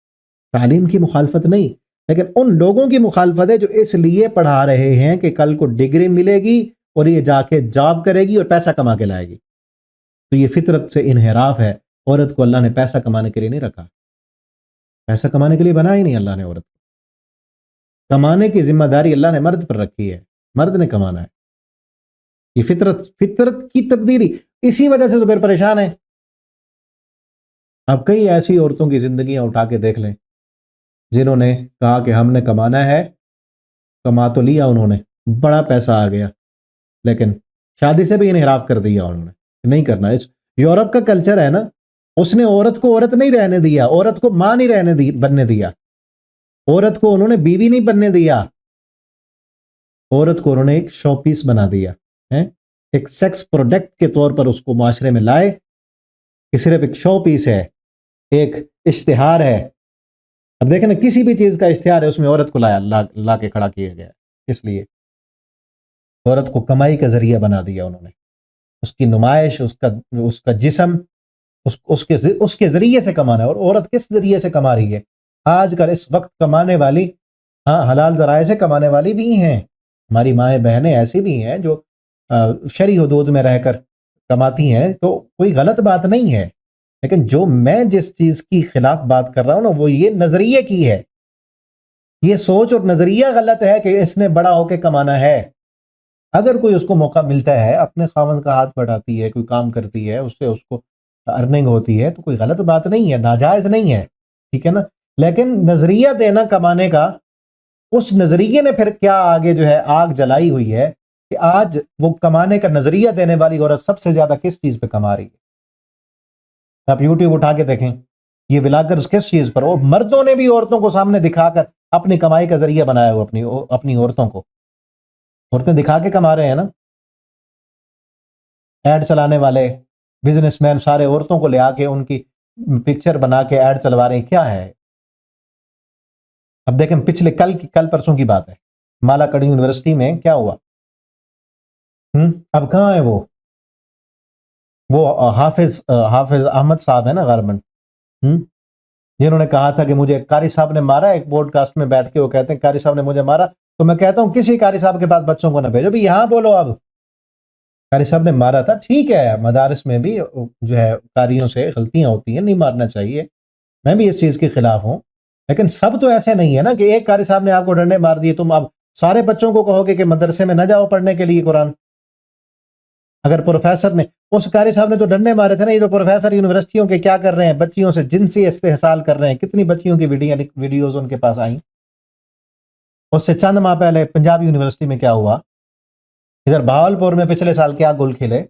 تعلیم کی مخالفت نہیں، لیکن ان لوگوں کی مخالفت ہے جو اس لیے پڑھا رہے ہیں کہ کل کو ڈگری ملے گی اور یہ جا کے جاب کرے گی اور پیسہ کما کے لائے گی۔ تو یہ فطرت سے انحراف ہے۔ عورت کو اللہ نے پیسہ کمانے کے لیے نہیں رکھا، پیسہ کمانے کے لیے بنا ہی نہیں اللہ نے عورت کو۔ کمانے کی ذمہ داری اللہ نے مرد پر رکھی ہے، مرد نے کمانا ہے۔ یہ فطرت کی تبدیلی، اسی وجہ سے تو پھر پریشان ہے۔ اب کئی ایسی عورتوں کی زندگیاں اٹھا کے دیکھ لیں جنہوں نے کہا کہ ہم نے کمانا ہے، کما تو لیا انہوں نے، بڑا پیسہ آ گیا، لیکن شادی سے بھی انحراف کر دیا انہوں نے، نہیں کرنا۔ یورپ کا کلچر ہے نا، اس نے عورت کو عورت نہیں رہنے دیا، عورت کو ماں نہیں بننے دیا، عورت کو انہوں نے بیوی نہیں بننے دیا، عورت کو انہوں نے ایک شو پیس بنا دیا ہے، ایک سیکس پروڈکٹ کے طور پر اس کو معاشرے میں لائے کہ صرف ایک شو پیس ہے، ایک اشتہار ہے۔ اب دیکھیں نا، کسی بھی چیز کا اشتہار ہے، اس میں عورت کو لا کے کھڑا کیا گیا، اس لیے عورت کو کمائی کا ذریعہ بنا دیا انہوں نے۔ اس کی نمائش، اس کا جسم، اس کے ذریعے سے کمانا ہے۔ اور عورت کس ذریعے سے کما رہی ہے آج کل اس وقت؟ کمانے والی، ہاں حلال ذرائع سے کمانے والی بھی ہیں، ہماری مائیں بہنیں ایسی بھی ہیں جو شرعی حدود میں رہ کر کماتی ہیں، تو کوئی غلط بات نہیں ہے۔ لیکن جو میں جس چیز کی خلاف بات کر رہا ہوں نا، وہ یہ نظریے کی ہے، یہ سوچ اور نظریہ غلط ہے کہ اس نے بڑا ہو کے کمانا ہے۔ اگر کوئی اس کو موقع ملتا ہے، اپنے خاوند کا ہاتھ بڑھاتی ہے، کوئی کام کرتی ہے، اس سے اس کو ارننگ ہوتی ہے، تو کوئی غلط بات نہیں ہے، ناجائز نہیں ہے، ٹھیک ہے نا۔ لیکن نظریہ دینا کمانے کا، اس نظریے نے پھر کیا آگے جو ہے آگ جلائی ہوئی ہے کہ آج وہ کمانے کا نظریہ دینے والی عورت سب سے زیادہ کس چیز پہ کما رہی ہے؟ آپ یوٹیوب اٹھا کے دیکھیں، یہ ولاگرز کس چیز پر، اور مردوں نے بھی عورتوں کو سامنے دکھا کر اپنی کمائی کا ذریعہ بنایا ہوا، اپنی عورتوں کو، عورتیں دکھا کے کما رہے ہیں نا۔ ایڈ چلانے والے بزنس مین سارے عورتوں کو لے آ کے ان کی پکچر بنا کے ایڈ چلوا رہے ہیں، کیا ہے؟ اب دیکھیں پچھلے کل پرسوں کی بات ہے، مالاکڑی یونیورسٹی میں کیا ہوا؟ اب کہاں ہے وہ حافظ احمد صاحب ہے نا غالباً، جنہوں نے کہا تھا کہ مجھے قاری صاحب نے مارا، ایک پوڈ کاسٹ میں بیٹھ کے وہ کہتے ہیں قاری صاحب نے مجھے مارا، تو میں کہتا ہوں کسی قاری صاحب کے پاس بچوں کو نہ بھیجو بھی، یہاں بولو اب قاری صاحب نے مارا تھا، ٹھیک ہے مدارس میں بھی جو ہے قاریوں سے غلطیاں ہوتی ہیں، نہیں مارنا چاہیے، میں بھی اس چیز کے خلاف ہوں، لیکن سب تو ایسے نہیں ہے نا کہ ایک قاری صاحب نے آپ کو ڈنڈے مار دیے تم اب سارے بچوں کو کہو گے کہ مدرسے میں نہ جاؤ پڑھنے کے لیے قرآن۔ اگر پروفیسر نے، اس قاری صاحب نے تو ڈنڈے مارے تھے نا، یہ جو پروفیسر یونیورسٹیوں کے کیا کر رہے ہیں، بچیوں سے جنسی استحصال کر رہے ہیں، کتنی بچیوں کی ویڈیوز ان کے پاس آئیں۔ اس سے چند ماہ پہلے پنجاب یونیورسٹی میں کیا ہوا، ادھر بہاولپور میں پچھلے سال کیا گل کھلے،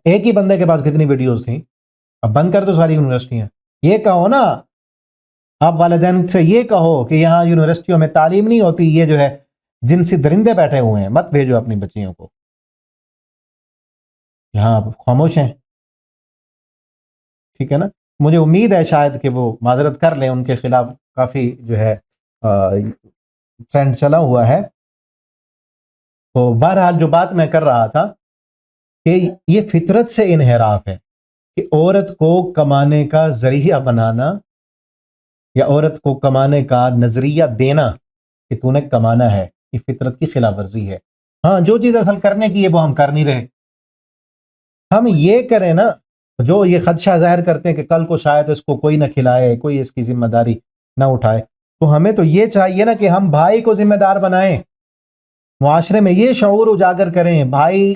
ایک ہی بندے کے پاس کتنی ویڈیوز تھیں، اب بند کر دو ساری یونیورسٹیاں۔ یہ کہو نا آپ والدین سے، یہ کہو کہ یہاں یونیورسٹیوں میں تعلیم نہیں ہوتی، یہ جو ہے جنسی درندے بیٹھے ہوئے ہیں، مت بھیجو اپنی بچیوں کو، یہاں آپ خاموش ہیں، ٹھیک ہے نا۔ مجھے امید ہے شاید کہ وہ معذرت کر لیں، ان کے خلاف کافی جو ہے ٹرینڈ چلا ہوا ہے۔ تو بہرحال جو بات میں کر رہا تھا کہ یہ فطرت سے انحراف ہے کہ عورت کو کمانے کا ذریعہ بنانا یا عورت کو کمانے کا نظریہ دینا کہ تو نے کمانا ہے، یہ فطرت کی خلاف ورزی ہے۔ ہاں جو چیز اصل کرنے کی ہے وہ ہم کر نہیں رہے، ہم یہ کریں نا، جو یہ خدشہ ظاہر کرتے ہیں کہ کل کو شاید اس کو کوئی نہ کھلائے، کوئی اس کی ذمہ داری نہ اٹھائے، تو ہمیں تو یہ چاہیے نا کہ ہم بھائی کو ذمہ دار بنائیں، معاشرے میں یہ شعور اجاگر کریں، بھائی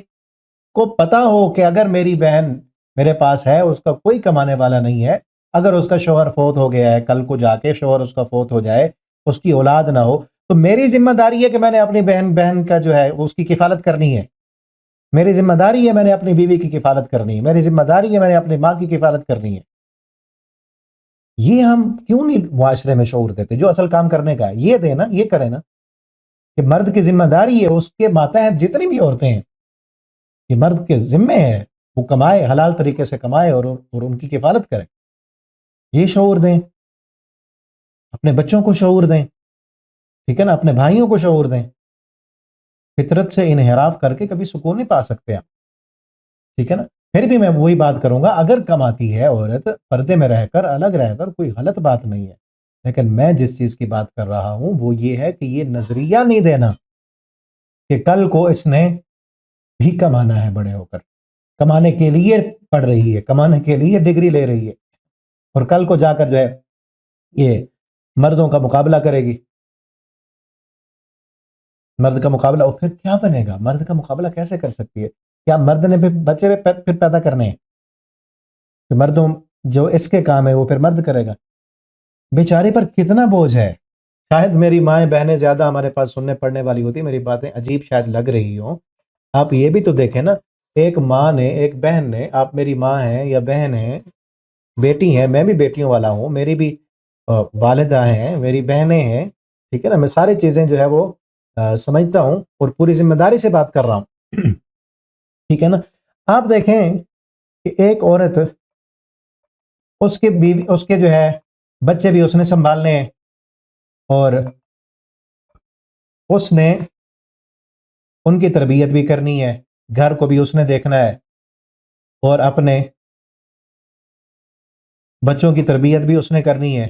کو پتا ہو کہ اگر میری بہن میرے پاس ہے، اس کا کوئی کمانے والا نہیں ہے، اگر اس کا شوہر فوت ہو گیا ہے، کل کو جا کے شوہر اس کا فوت ہو جائے، اس کی اولاد نہ ہو، تو میری ذمہ داری ہے کہ میں نے اپنی بہن کا جو ہے اس کی کفالت کرنی ہے، میری ذمہ داری ہے میں نے اپنی بیوی کی کفالت کرنی ہے، میری ذمہ داری ہے میں نے اپنی ماں کی کفالت کرنی ہے۔ یہ ہم کیوں نہیں معاشرے میں شعور دیتے؟ جو اصل کام کرنے کا ہے یہ دے نا، یہ کرے نا کہ مرد کی ذمہ داری ہے، اس کے ماتحت جتنی بھی عورتیں ہیں یہ مرد کے ذمے ہے، وہ کمائے، حلال طریقے سے کمائے اور ان کی کفالت کرے، یہ شعور دیں، اپنے بچوں کو شعور دیں، ٹھیک ہے نا، اپنے بھائیوں کو شعور دیں۔ فطرت سے انحراف کر کے کبھی سکون نہیں پا سکتے آپ، ٹھیک ہے نا۔ پھر بھی میں وہی بات کروں گا، اگر کماتی ہے عورت پردے میں رہ کر، الگ رہ کر، کوئی غلط بات نہیں ہے، لیکن میں جس چیز کی بات کر رہا ہوں وہ یہ ہے کہ یہ نظریہ نہیں دینا کہ کل کو اس نے بھی کمانا ہے، بڑے ہو کر کمانے کے لیے پڑھ رہی ہے، کمانے کے لیے ڈگری لے رہی ہے، اور کل کو جا کر جو ہے یہ مردوں کا مقابلہ کرے گی، مرد کا مقابلہ، اور پھر کیا بنے گا؟ مرد کا مقابلہ کیسے کر سکتی ہے؟ کیا مرد نے پھر بچے پھر پیدا کرنے ہیں کہ مردوں جو اس کے کام ہے وہ پھر مرد کرے گا؟ بیچاری پر کتنا بوجھ ہے۔ شاید میری مائیں بہنیں زیادہ ہمارے پاس سننے پڑھنے والی ہوتی، میری باتیں عجیب شاید لگ رہی ہوں، آپ یہ بھی تو دیکھیں نا، ایک ماں نے، ایک بہن نے، آپ میری ماں ہیں یا بہن ہیں، بیٹی ہیں، میں بھی بیٹیوں والا ہوں، میری بھی والدہ ہیں، میری بہنیں ہیں، ٹھیک ہے نا، میں ساری چیزیں جو ہے وہ سمجھتا ہوں اور پوری ذمہ داری سے بات کر رہا ہوں، ٹھیک ہے نا۔ آپ دیکھیں کہ ایک عورت، اس کے بیوی، اس کے جو ہے بچے بھی اس نے سنبھالنے ہیں، اور اس نے ان کی تربیت بھی کرنی ہے، گھر کو بھی اس نے دیکھنا ہے، اور اپنے بچوں کی تربیت بھی اس نے کرنی ہے،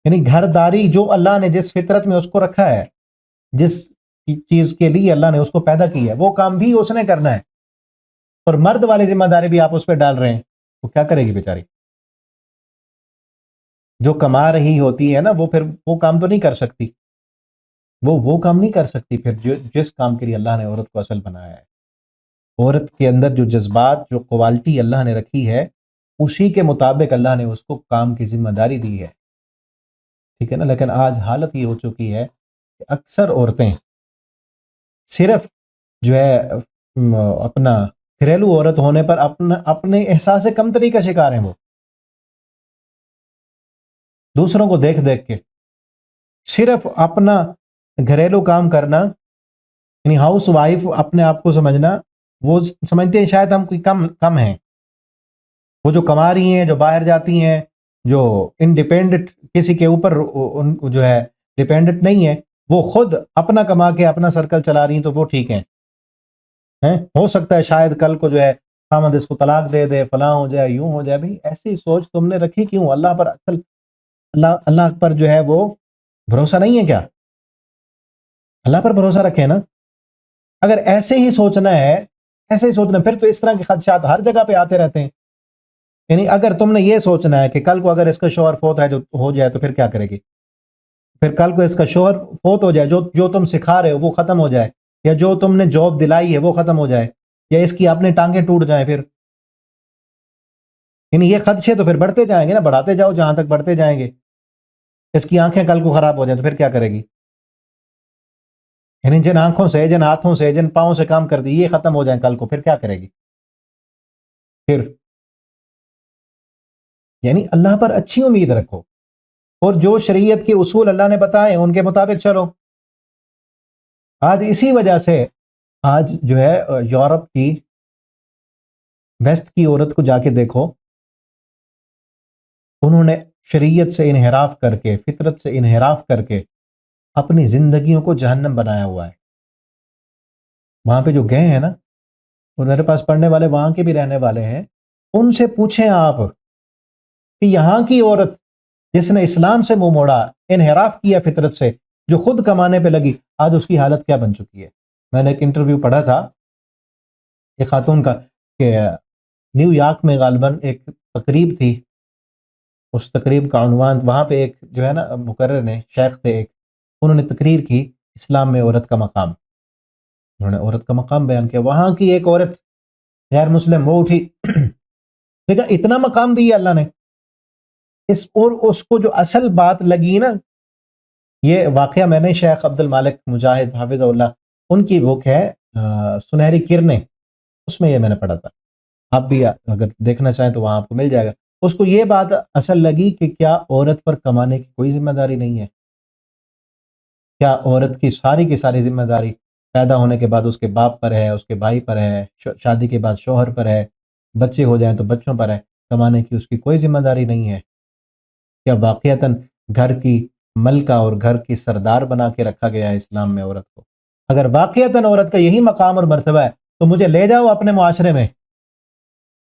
یعنی گھر داری جو اللہ نے جس فطرت میں اس کو رکھا ہے، جس چیز کے لیے اللہ نے اس کو پیدا کی ہے، وہ کام بھی اس نے کرنا ہے، اور مرد والی ذمہ داری بھی آپ اس پہ ڈال رہے ہیں، وہ کیا کرے گی بیچاری؟ جو کما رہی ہوتی ہے نا، وہ پھر وہ کام تو نہیں کر سکتی، وہ کام نہیں کر سکتی پھر جس کام کے لیے اللہ نے عورت کو اصل بنایا ہے۔ عورت کے اندر جو جذبات، جو کوالٹی اللہ نے رکھی ہے، اسی کے مطابق اللہ نے اس کو کام کی ذمہ داری دی ہے، ٹھیک ہے نا۔ لیکن آج حالت یہ ہو چکی ہے کہ اکثر عورتیں صرف جو ہے اپنا گھریلو عورت ہونے پر اپنے احساس کمتری کا شکار ہیں، وہ دوسروں کو دیکھ دیکھ کے صرف اپنا گھریلو کام کرنا، یعنی ہاؤس وائف اپنے آپ کو سمجھنا، وہ سمجھتے ہیں شاید ہم کوئی کم ہیں، وہ جو کما رہی ہیں، جو باہر جاتی ہیں، جو انڈیپینڈنٹ، کسی کے اوپر ان جو ہے ڈیپینڈنٹ نہیں ہے، وہ خود اپنا کما کے اپنا سرکل چلا رہی ہیں، تو وہ ٹھیک ہیں، ہو سکتا ہے شاید کل کو جو ہے خامد اس کو طلاق دے دے، فلاں ہو جائے، یوں ہو جائے. بھائی ایسی سوچ تم نے رکھی کیوں؟ اللہ پر اللہ پر جو ہے وہ بھروسہ نہیں ہے کیا؟ اللہ پر بھروسہ رکھے نا. اگر ایسے ہی سوچنا ہے، ایسے ہی سوچنا، پھر تو اس طرح کے خدشات ہر جگہ پہ آتے رہتے ہیں. یعنی اگر تم نے یہ سوچنا ہے کہ کل کو اگر اس کا شوہر فوت ہے جو ہو جائے تو پھر کیا کرے گی؟ پھر کل کو اس کا شوہر فوت ہو جائے، جو تم سکھا رہے ہو وہ ختم ہو جائے، یا جو تم نے جاب دلائی ہے وہ ختم ہو جائے، یا اس کی اپنے ٹانگیں ٹوٹ جائیں، پھر یعنی یہ خدشے تو پھر بڑھتے جائیں گے نا، بڑھاتے جاؤ جہاں تک بڑھتے جائیں گے. اس کی آنکھیں کل کو خراب ہو جائیں تو پھر کیا کرے گی؟ یعنی جن آنکھوں سے، جن ہاتھوں سے، جن پاؤں سے کام کر دی، یہ ختم ہو جائیں کل کو، پھر کیا کرے گی؟ پھر یعنی اللہ پر اچھی امید رکھو، اور جو شریعت کے اصول اللہ نے بتائے ان کے مطابق چلو. آج اسی وجہ سے آج جو ہے یورپ کی، ویسٹ کی عورت کو جا کے دیکھو، انہوں نے شریعت سے انحراف کر کے، فطرت سے انحراف کر کے اپنی زندگیوں کو جہنم بنایا ہوا ہے. وہاں پہ جو گئے ہیں نا، اور میرے پاس پڑھنے والے وہاں کے بھی رہنے والے ہیں، ان سے پوچھیں آپ کہ یہاں کی عورت جس نے اسلام سے منہ موڑا، انحراف کیا فطرت سے، جو خود کمانے پہ لگی، آج اس کی حالت کیا بن چکی ہے. میں نے ایک انٹرویو پڑھا تھا ایک خاتون کا، کہ نیو یارک میں غالباً ایک تقریب تھی. اس تقریب کا عنوان، وہاں پہ ایک جو ہے نا مقرر نے، شیخ تھے ایک، انہوں نے تقریر کی اسلام میں عورت کا مقام. انہوں نے عورت کا مقام بیان کیا. وہاں کی ایک عورت غیر مسلم وہ اٹھی، دیکھا اتنا مقام دیا اللہ نے اور اس کو جو اصل بات لگی نا، یہ واقعہ میں نے شیخ عبد المالک مجاہد حافظ اللہ، ان کی بک ہے سنہری کرنیں، اس میں یہ میں نے پڑھا تھا. آپ بھی اگر دیکھنا چاہیں تو وہاں آپ کو مل جائے گا. اس کو یہ بات اصل لگی کہ کیا عورت پر کمانے کی کوئی ذمہ داری نہیں ہے؟ کیا عورت کی ساری ذمہ داری پیدا ہونے کے بعد اس کے باپ پر ہے، اس کے بھائی پر ہے، شادی کے بعد شوہر پر ہے، بچے ہو جائیں تو بچوں پر ہے، کمانے کی اس کی کوئی ذمہ داری نہیں ہے؟ کیا واقعتاً گھر کی ملکہ اور گھر کی سردار بنا کے رکھا گیا ہے اسلام میں عورت کو؟ اگر واقعتاً عورت کا یہی مقام اور مرتبہ ہے تو مجھے لے جاؤ اپنے معاشرے میں،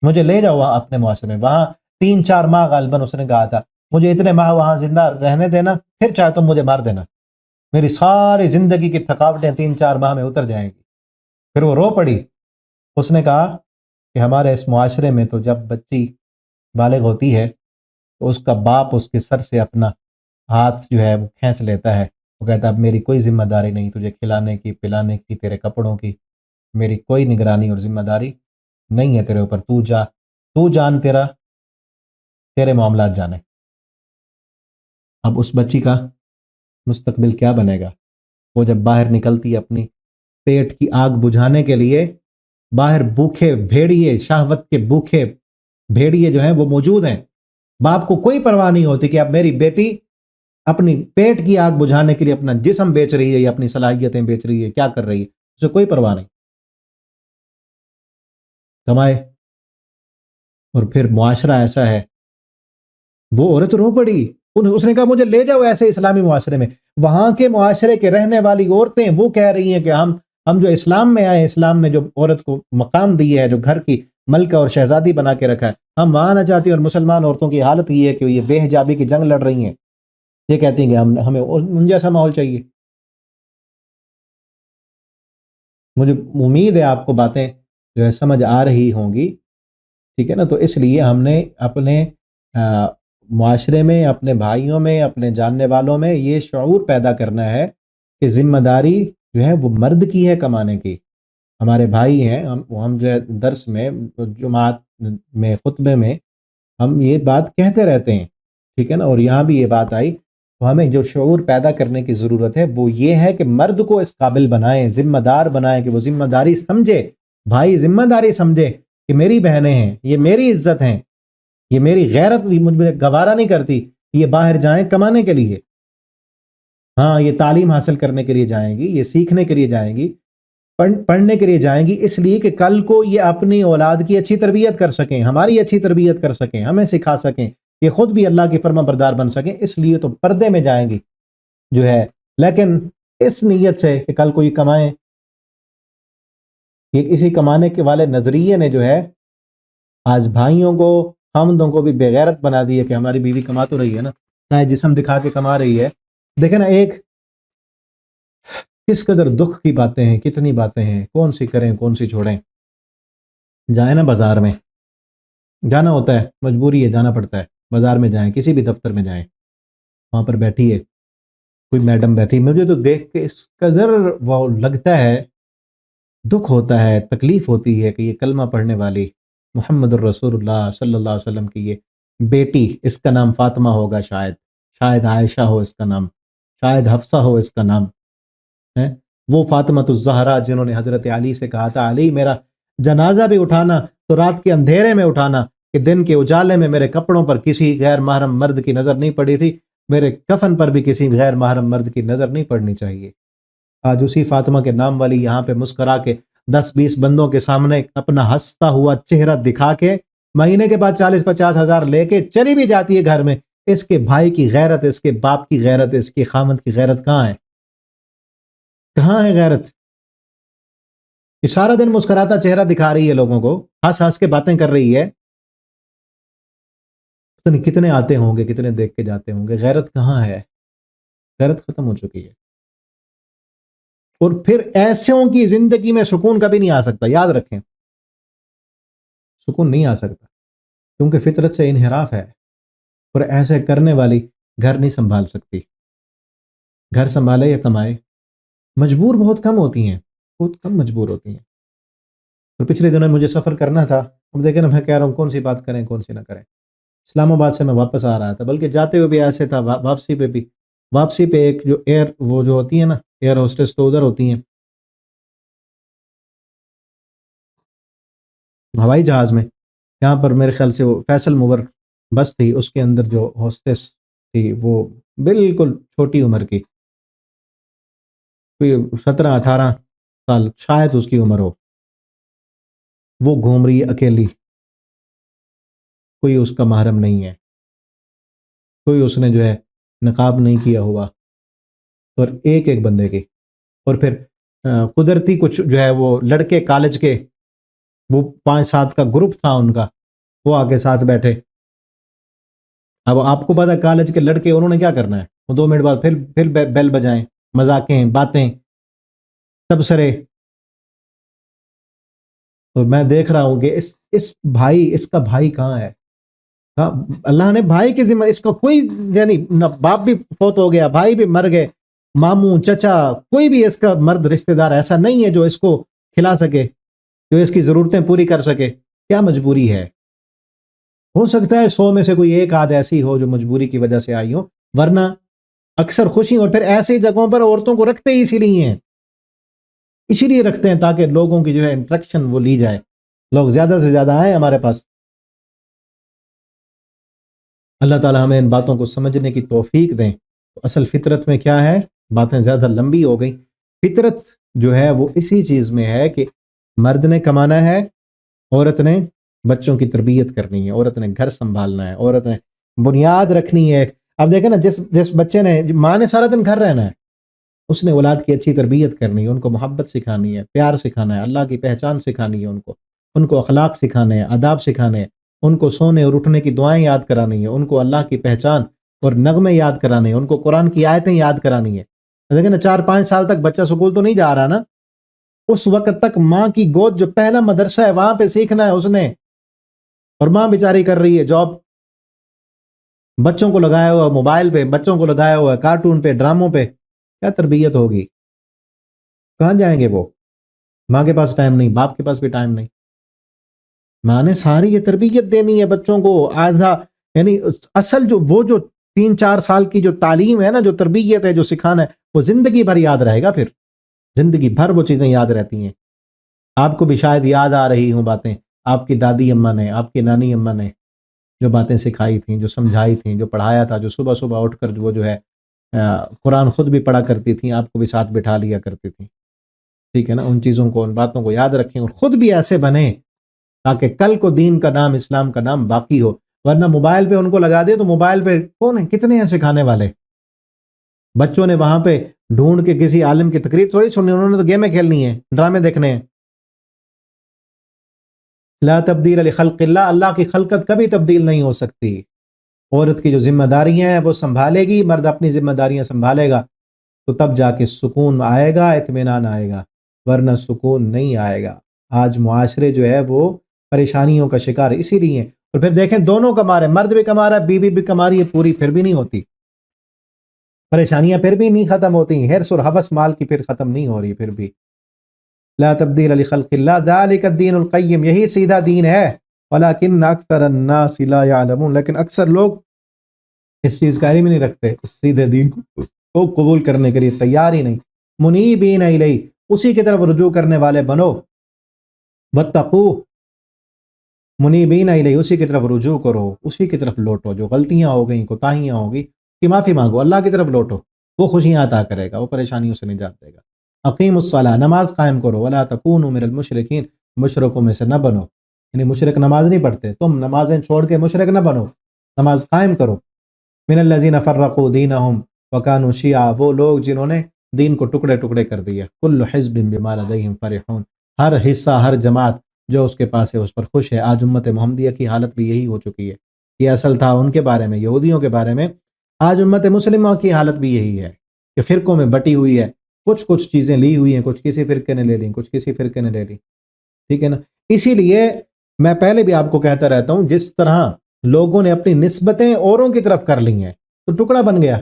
مجھے لے جاؤ اپنے معاشرے میں. وہاں 3-4 ماہ غالباً اس نے کہا تھا، مجھے اتنے ماہ وہاں زندہ رہنے دینا، پھر چاہے تم مجھے مار دینا، میری ساری زندگی کی تھکاوٹیں 3-4 ماہ میں اتر جائیں گی. پھر وہ رو پڑی. اس نے کہا کہ ہمارے اس معاشرے میں تو جب بچی بالغ ہوتی ہے تو اس کا باپ اس کے سر سے اپنا ہاتھ جو ہے وہ کھینچ لیتا ہے. وہ کہتا ہے اب میری کوئی ذمہ داری نہیں تجھے کھلانے کی، پلانے کی، تیرے کپڑوں کی، میری کوئی نگرانی اور ذمہ داری نہیں ہے تیرے اوپر. تو جان، تیرے معاملات جانے. اب اس بچی کا مستقبل کیا بنے گا؟ وہ جب باہر نکلتی ہے اپنی پیٹ کی آگ بجھانے کے لیے، باہر بھوکے بھیڑیے، شہوت کے بھوکے بھیڑیے جو ہیں وہ موجود ہیں. باپ کو کوئی پرواہ نہیں ہوتی کہ اب میری بیٹی اپنی پیٹ کی آگ بجھانے کے لیے اپنا جسم بیچ رہی ہے یا اپنی صلاحیتیں بیچ رہی ہے، کیا کر رہی ہے، اسے کوئی پرواہ نہیں. کمائے. اور پھر معاشرہ ایسا ہے. وہ عورت رو پڑی، اس نے کہا مجھے لے جاؤ ایسے اسلامی معاشرے میں. وہاں کے معاشرے کے رہنے والی عورتیں وہ کہہ رہی ہیں کہ ہم جو اسلام میں آئے، اسلام نے جو عورت کو مقام دی ہے، جو گھر کی ملکہ اور شہزادی بنا کے رکھا ہے، ہم وہاں نہ چاہتی. اور مسلمان عورتوں کی حالت یہ ہے کہ یہ بے حجابی کی جنگ لڑ رہی ہیں. یہ کہتی ہیں کہ ہمیں ان جیسا ماحول چاہیے. مجھے امید ہے آپ کو باتیں جو ہے سمجھ آ رہی ہوں گی، ٹھیک ہے نا. تو اس لیے ہم نے اپنے معاشرے میں، اپنے بھائیوں میں، اپنے جاننے والوں میں یہ شعور پیدا کرنا ہے کہ ذمہ داری جو ہے وہ مرد کی ہے کمانے کی. ہمارے بھائی ہیں، ہم جو ہے درس میں، جماعت میں، خطبے میں ہم یہ بات کہتے رہتے ہیں، ٹھیک ہے نا. اور یہاں بھی یہ بات آئی تو ہمیں جو شعور پیدا کرنے کی ضرورت ہے وہ یہ ہے کہ مرد کو اس قابل بنائیں، ذمہ دار بنائیں کہ وہ ذمہ داری سمجھے. بھائی ذمہ داری سمجھے کہ میری بہنیں ہیں، یہ میری عزت ہیں، یہ میری غیرت، مجھے گوارا نہیں کرتی یہ باہر جائیں کمانے کے لیے. ہاں یہ تعلیم حاصل کرنے کے لیے جائیں گی، یہ سیکھنے کے لیے جائیں گی، پڑھنے کے لیے جائیں گی، اس لیے کہ کل کو یہ اپنی اولاد کی اچھی تربیت کر سکیں، ہماری اچھی تربیت کر سکیں، ہمیں سکھا سکیں، یہ خود بھی اللہ کی فرما بردار بن سکیں. اس لیے تو پردے میں جائیں گی جو ہے. لیکن اس نیت سے کہ کل کو یہ کمائیں، یہ کسی کمانے کے والے نظریے نے جو ہے آج بھائیوں کو خامندوں کو بھی بے غیرت بنا دی ہے کہ ہماری بیوی کما تو رہی ہے نا، چاہے جسم دکھا کے کما رہی ہے. دیکھیں نا، ایک کس قدر دکھ کی باتیں ہیں، کتنی باتیں ہیں، کون سی کریں کون سی چھوڑیں. جائیں نا بازار میں، جانا ہوتا ہے، مجبوری ہے، جانا پڑتا ہے. بازار میں جائیں، کسی بھی دفتر میں جائیں، وہاں پر بیٹھی ہے کوئی میڈم بیٹھی، مجھے تو دیکھ کے اس قدر وہ لگتا ہے، دکھ ہوتا ہے، تکلیف ہوتی ہے کہ یہ کلمہ پڑھنے والی محمد الرسول اللہ صلی اللہ علیہ وسلم کی یہ بیٹی، اس کا نام فاطمہ ہوگا، شاید عائشہ ہو اس کا نام، شاید حفصہ ہو اس کا نام ہے. وہ فاطمۃ الزہرا جنہوں نے حضرت علی سے کہا تھا علی میرا جنازہ بھی اٹھانا تو رات کے اندھیرے میں اٹھانا کہ دن کے اجالے میں میرے کپڑوں پر کسی غیر محرم مرد کی نظر نہیں پڑی تھی، میرے کفن پر بھی کسی غیر محرم مرد کی نظر نہیں پڑنی چاہیے. آج اسی فاطمہ کے نام والی یہاں پہ مسکرا کے 10-20 بندوں کے سامنے اپنا ہنستا ہوا چہرہ دکھا کے مہینے کے بعد 40-50 ہزار لے کے چلی بھی جاتی ہے گھر میں. اس کے بھائی کی غیرت، اس کے باپ کی غیرت، اس کے خامند کی غیرت کہاں ہے؟ کہاں ہے غیرت؟ یہ سارا دن مسکراتا چہرہ دکھا رہی ہے لوگوں کو، ہنس ہنس کے باتیں کر رہی ہے. کتنے آتے ہوں گے، کتنے دیکھ کے جاتے ہوں گے. غیرت کہاں ہے؟ غیرت ختم ہو چکی ہے. اور پھر ایسوں کی زندگی میں سکون کبھی نہیں آ سکتا، یاد رکھیں، سکون نہیں آ سکتا کیونکہ فطرت سے انحراف ہے. اور ایسے کرنے والی گھر نہیں سنبھال سکتی. گھر سنبھالے یا کمائے، مجبور بہت کم ہوتی ہیں، بہت کم مجبور ہوتی ہیں. اور پچھلے دنوں مجھے سفر کرنا تھا، اب دیکھیں نا، میں کہہ رہا ہوں کون سی بات کریں کون سی نہ کریں. اسلام آباد سے میں واپس آ رہا تھا، بلکہ جاتے ہوئے بھی ایسے تھا، واپسی پہ بھی. واپسی پہ ایک جو وہ جو ہوتی ہے نا ایئر ہوسٹس تو ادھر ہوتی ہیں ہوائی جہاز میں. یہاں پر میرے خیال سے وہ فیصل موور بس تھی، اس کے اندر جو ہوسٹس تھی وہ بالکل چھوٹی عمر کی، کوئی 17-18 سال شاید اس کی عمر ہو. وہ گھوم رہی ہے اکیلی، کوئی اس کا محرم نہیں ہے، کوئی اس نے جو ہے نقاب نہیں کیا ہوا. اور ایک ایک بندے کی. اور پھر قدرتی کچھ جو ہے وہ لڑکے کالج کے، وہ 5-7 کا گروپ تھا ان کا، وہ آ کے ساتھ بیٹھے. اب آپ کو پتا کالج کے لڑکے انہوں نے کیا کرنا ہے، وہ 2 منٹ بعد پھر بیل بجائیں، مذاقیں، باتیں، تبصرے. اور میں دیکھ رہا ہوں کہ اس کا بھائی کہاں ہے. ہاں، اللہ نے بھائی کے ذمہ، اس کا کوئی یعنی نہ باپ بھی فوت ہو گیا، بھائی بھی مر گئے، ماموں چچا کوئی بھی اس کا مرد رشتہ دار ایسا نہیں ہے جو اس کو کھلا سکے، جو اس کی ضرورتیں پوری کر سکے. کیا مجبوری ہے؟ ہو سکتا ہے 100 میں سے کوئی ایک آدھ ایسی ہو جو مجبوری کی وجہ سے آئی ہو، ورنہ اکثر خوشی. اور پھر ایسی جگہوں پر عورتوں کو رکھتے ہی اسی لیے رکھتے ہیں تاکہ لوگوں کی جو ہے انٹریکشن وہ لی جائے، لوگ زیادہ سے زیادہ آئیں ہمارے پاس. اللہ تعالی ہمیں ان باتوں کو سمجھنے کی توفیق دیں. اصل فطرت میں کیا ہے، باتیں زیادہ لمبی ہو گئی. فطرت جو ہے وہ اسی چیز میں ہے کہ مرد نے کمانا ہے، عورت نے بچوں کی تربیت کرنی ہے، عورت نے گھر سنبھالنا ہے، عورت نے بنیاد رکھنی ہے. اب دیکھیں نا، جس بچے نے، ماں نے سارا دن گھر رہنا ہے، اس نے اولاد کی اچھی تربیت کرنی ہے، ان کو محبت سکھانی ہے، پیار سکھانا ہے، اللہ کی پہچان سکھانی ہے، ان کو اخلاق سکھانے ہیں، آداب سکھانے ہیں، ان کو سونے اور اٹھنے کی دعائیں یاد کرانی ہے، ان کو اللہ کی پہچان اور نغمے یاد کرانے ہیں، ان کو قرآن کی آیتیں یاد کرانی ہے. دیکھیں نا، 4-5 سال تک بچہ سکول تو نہیں جا رہا نا، اس وقت تک ماں کی گود جو پہلا مدرسہ ہے وہاں پہ سیکھنا ہے اس نے. اور ماں بیچاری کر رہی ہے جاب، بچوں کو لگایا ہوا موبائل پہ، بچوں کو لگایا ہوا کارٹون پہ، ڈراموں پہ. کیا تربیت ہوگی؟ کہاں جائیں گے وہ؟ ماں کے پاس ٹائم نہیں، باپ کے پاس بھی ٹائم نہیں. ماں نے ساری یہ تربیت دینی ہے بچوں کو آدھا، یعنی اصل جو 3-4 سال کی جو تعلیم ہے نا، جو تربیت ہے، جو سکھانا ہے، وہ زندگی بھر یاد رہے گا. پھر زندگی بھر وہ چیزیں یاد رہتی ہیں. آپ کو بھی شاید یاد آ رہی ہوں باتیں، آپ کی دادی اماں نے، آپ کی نانی اماں نے جو باتیں سکھائی تھیں، جو سمجھائی تھیں، جو پڑھایا تھا، جو صبح صبح اٹھ کر وہ جو ہے قرآن خود بھی پڑھا کرتی تھیں، آپ کو بھی ساتھ بٹھا لیا کرتی تھیں. ٹھیک ہے نا، ان چیزوں کو، ان باتوں کو یاد رکھیں اور خود بھی ایسے بنیں تاکہ کل کو دین کا نام، اسلام کا نام باقی ہو. ورنہ موبائل پہ ان کو لگا دے تو موبائل پہ کون ہے، کتنے ہیں سکھانے والے. بچوں نے وہاں پہ ڈھونڈ کے کسی عالم کی تقریر تھوڑی سننی، انہوں نے تو گیمیں کھیلنی ہیں، ڈرامے دیکھنے ہیں. لا تبدیل لخلق اللہ، اللہ کی خلقت کبھی تبدیل نہیں ہو سکتی۔ عورت کی جو ذمہ داریاں ہیں وہ سنبھالے گی، مرد اپنی ذمہ داریاں سنبھالے گا، تو تب جا کے سکون آئے گا، اطمینان آئے گا، ورنہ سکون نہیں آئے گا۔ آج معاشرے جو ہے وہ پریشانیوں کا شکار ہے، اسی لیے۔ اور پھر دیکھیں دونوں کما رہے ہیں، مرد بھی کما رہا ہے، بیوی بھی کما رہی ہے، پوری پھر بھی نہیں ہوتی، پریشانیاں پھر بھی نہیں ختم ہوتی، ہرس اور ہوس مال کی پھر ختم نہیں ہو رہی، پھر بھی۔ لا تبدیل لخلق اللہ ذالک الدین القیم، یہی سیدھا دین ہے، ولکن اکثر الناس لا یعلمون، لیکن اکثر لوگ اس چیز کا علم نہیں رکھتے، اس سیدھے دین کو قبول کرنے کے لیے تیار ہی نہیں۔ منیبین الیہ، اسی کی طرف رجوع کرنے والے بنو، واتقوہ، منیبین الیہ، اسی کی طرف رجوع کرو، اسی کی طرف لوٹو، جو غلطیاں ہو گئیں، کوتاہیاں ہو گئی کہ معافی مانگو، اللہ کی طرف لوٹو، وہ خوشیاں عطا کرے گا، وہ پریشانیوں سے نجات دے گا۔ اقیم الصلاۃ، نماز قائم کرو، ولا تکونوا من المشرکین، مشرکوں میں سے نہ بنو، یعنی مشرک نماز نہیں پڑھتے، تم نمازیں چھوڑ کے مشرک نہ بنو، نماز قائم کرو۔ من الذین فرقوا دینہم وکانوا شیعا، وہ لوگ جنہوں نے دین کو ٹکڑے ٹکڑے کر دیا۔ کل حزب بما لدیہم فرحون، ہر حصہ، ہر جماعت جو اس کے پاس ہے اس پر خوش ہے۔ آج امت محمدیہ کی حالت بھی یہی ہو چکی ہے، یہ اصل تھا ان کے بارے میں، یہودیوں کے بارے میں، آج امت مسلمہ کی حالت بھی یہی ہے کہ فرقوں میں بٹی ہوئی ہے، کچھ چیزیں لی ہوئی ہیں، کچھ کسی فرقے نے لے لیں، کچھ کسی فرقے نے لے لی، ٹھیک ہے نا۔ اسی لیے میں پہلے بھی آپ کو کہتا رہتا ہوں، جس طرح لوگوں نے اپنی نسبتیں اوروں کی طرف کر لی ہیں تو ٹکڑا بن گیا۔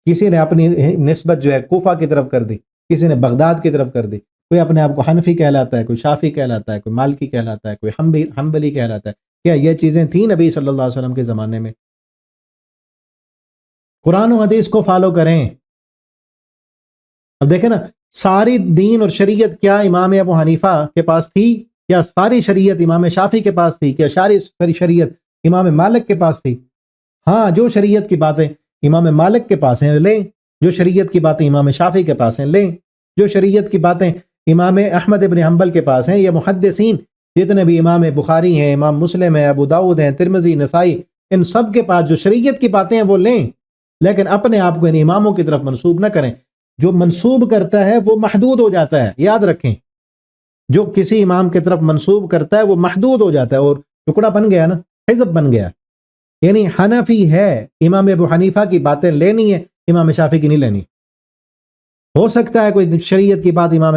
کسی نے اپنی نسبت جو ہے کوفہ کی طرف کر دی، کسی نے بغداد کی طرف کر دی، کوئی اپنے آپ کو حنفی کہلاتا ہے، کوئی شافی کہلاتا ہے، کوئی مالکی کہلاتا ہے، کوئی حنبلی کہلاتا ہے۔ کیا یہ چیزیں تھیں نبی صلی اللہ علیہ وسلم کے زمانے میں؟ قرآن و حدیث کو فالو کریں۔ اب دیکھیں نا، ساری دین اور شریعت کیا امام ابو حنیفہ کے پاس تھی؟ کیا ساری شریعت امام شافی کے پاس تھی؟ کیا ساری شریعت امام مالک کے پاس تھی؟ ہاں، جو شریعت کی باتیں امام مالک کے پاس ہیں لیں، جو شریعت کی باتیں امام شافی کے پاس ہیں لیں، جو شریعت کی باتیں امام احمد ابن حنبل کے پاس ہیں، یا محدثین جتنے بھی، امام بخاری ہیں، امام مسلم ہیں، ابو داؤد ہیں، ترمذی، نسائی، ان سب کے پاس جو شریعت کی باتیں ہیں وہ لیں، لیکن اپنے آپ کو ان اماموں کی طرف منسوب نہ کریں۔ جو منسوب کرتا ہے وہ محدود ہو جاتا ہے، یاد رکھیں، جو کسی امام کی طرف منسوب کرتا ہے وہ محدود ہو جاتا ہے، اور ٹکڑا بن گیا نا، حزب بن گیا۔ یعنی حنفی ہے، امام ابو حنیفہ کی باتیں لینی ہے، امام شافی کی نہیں لینی۔ ہو سکتا ہے کوئی شریعت کی بات امام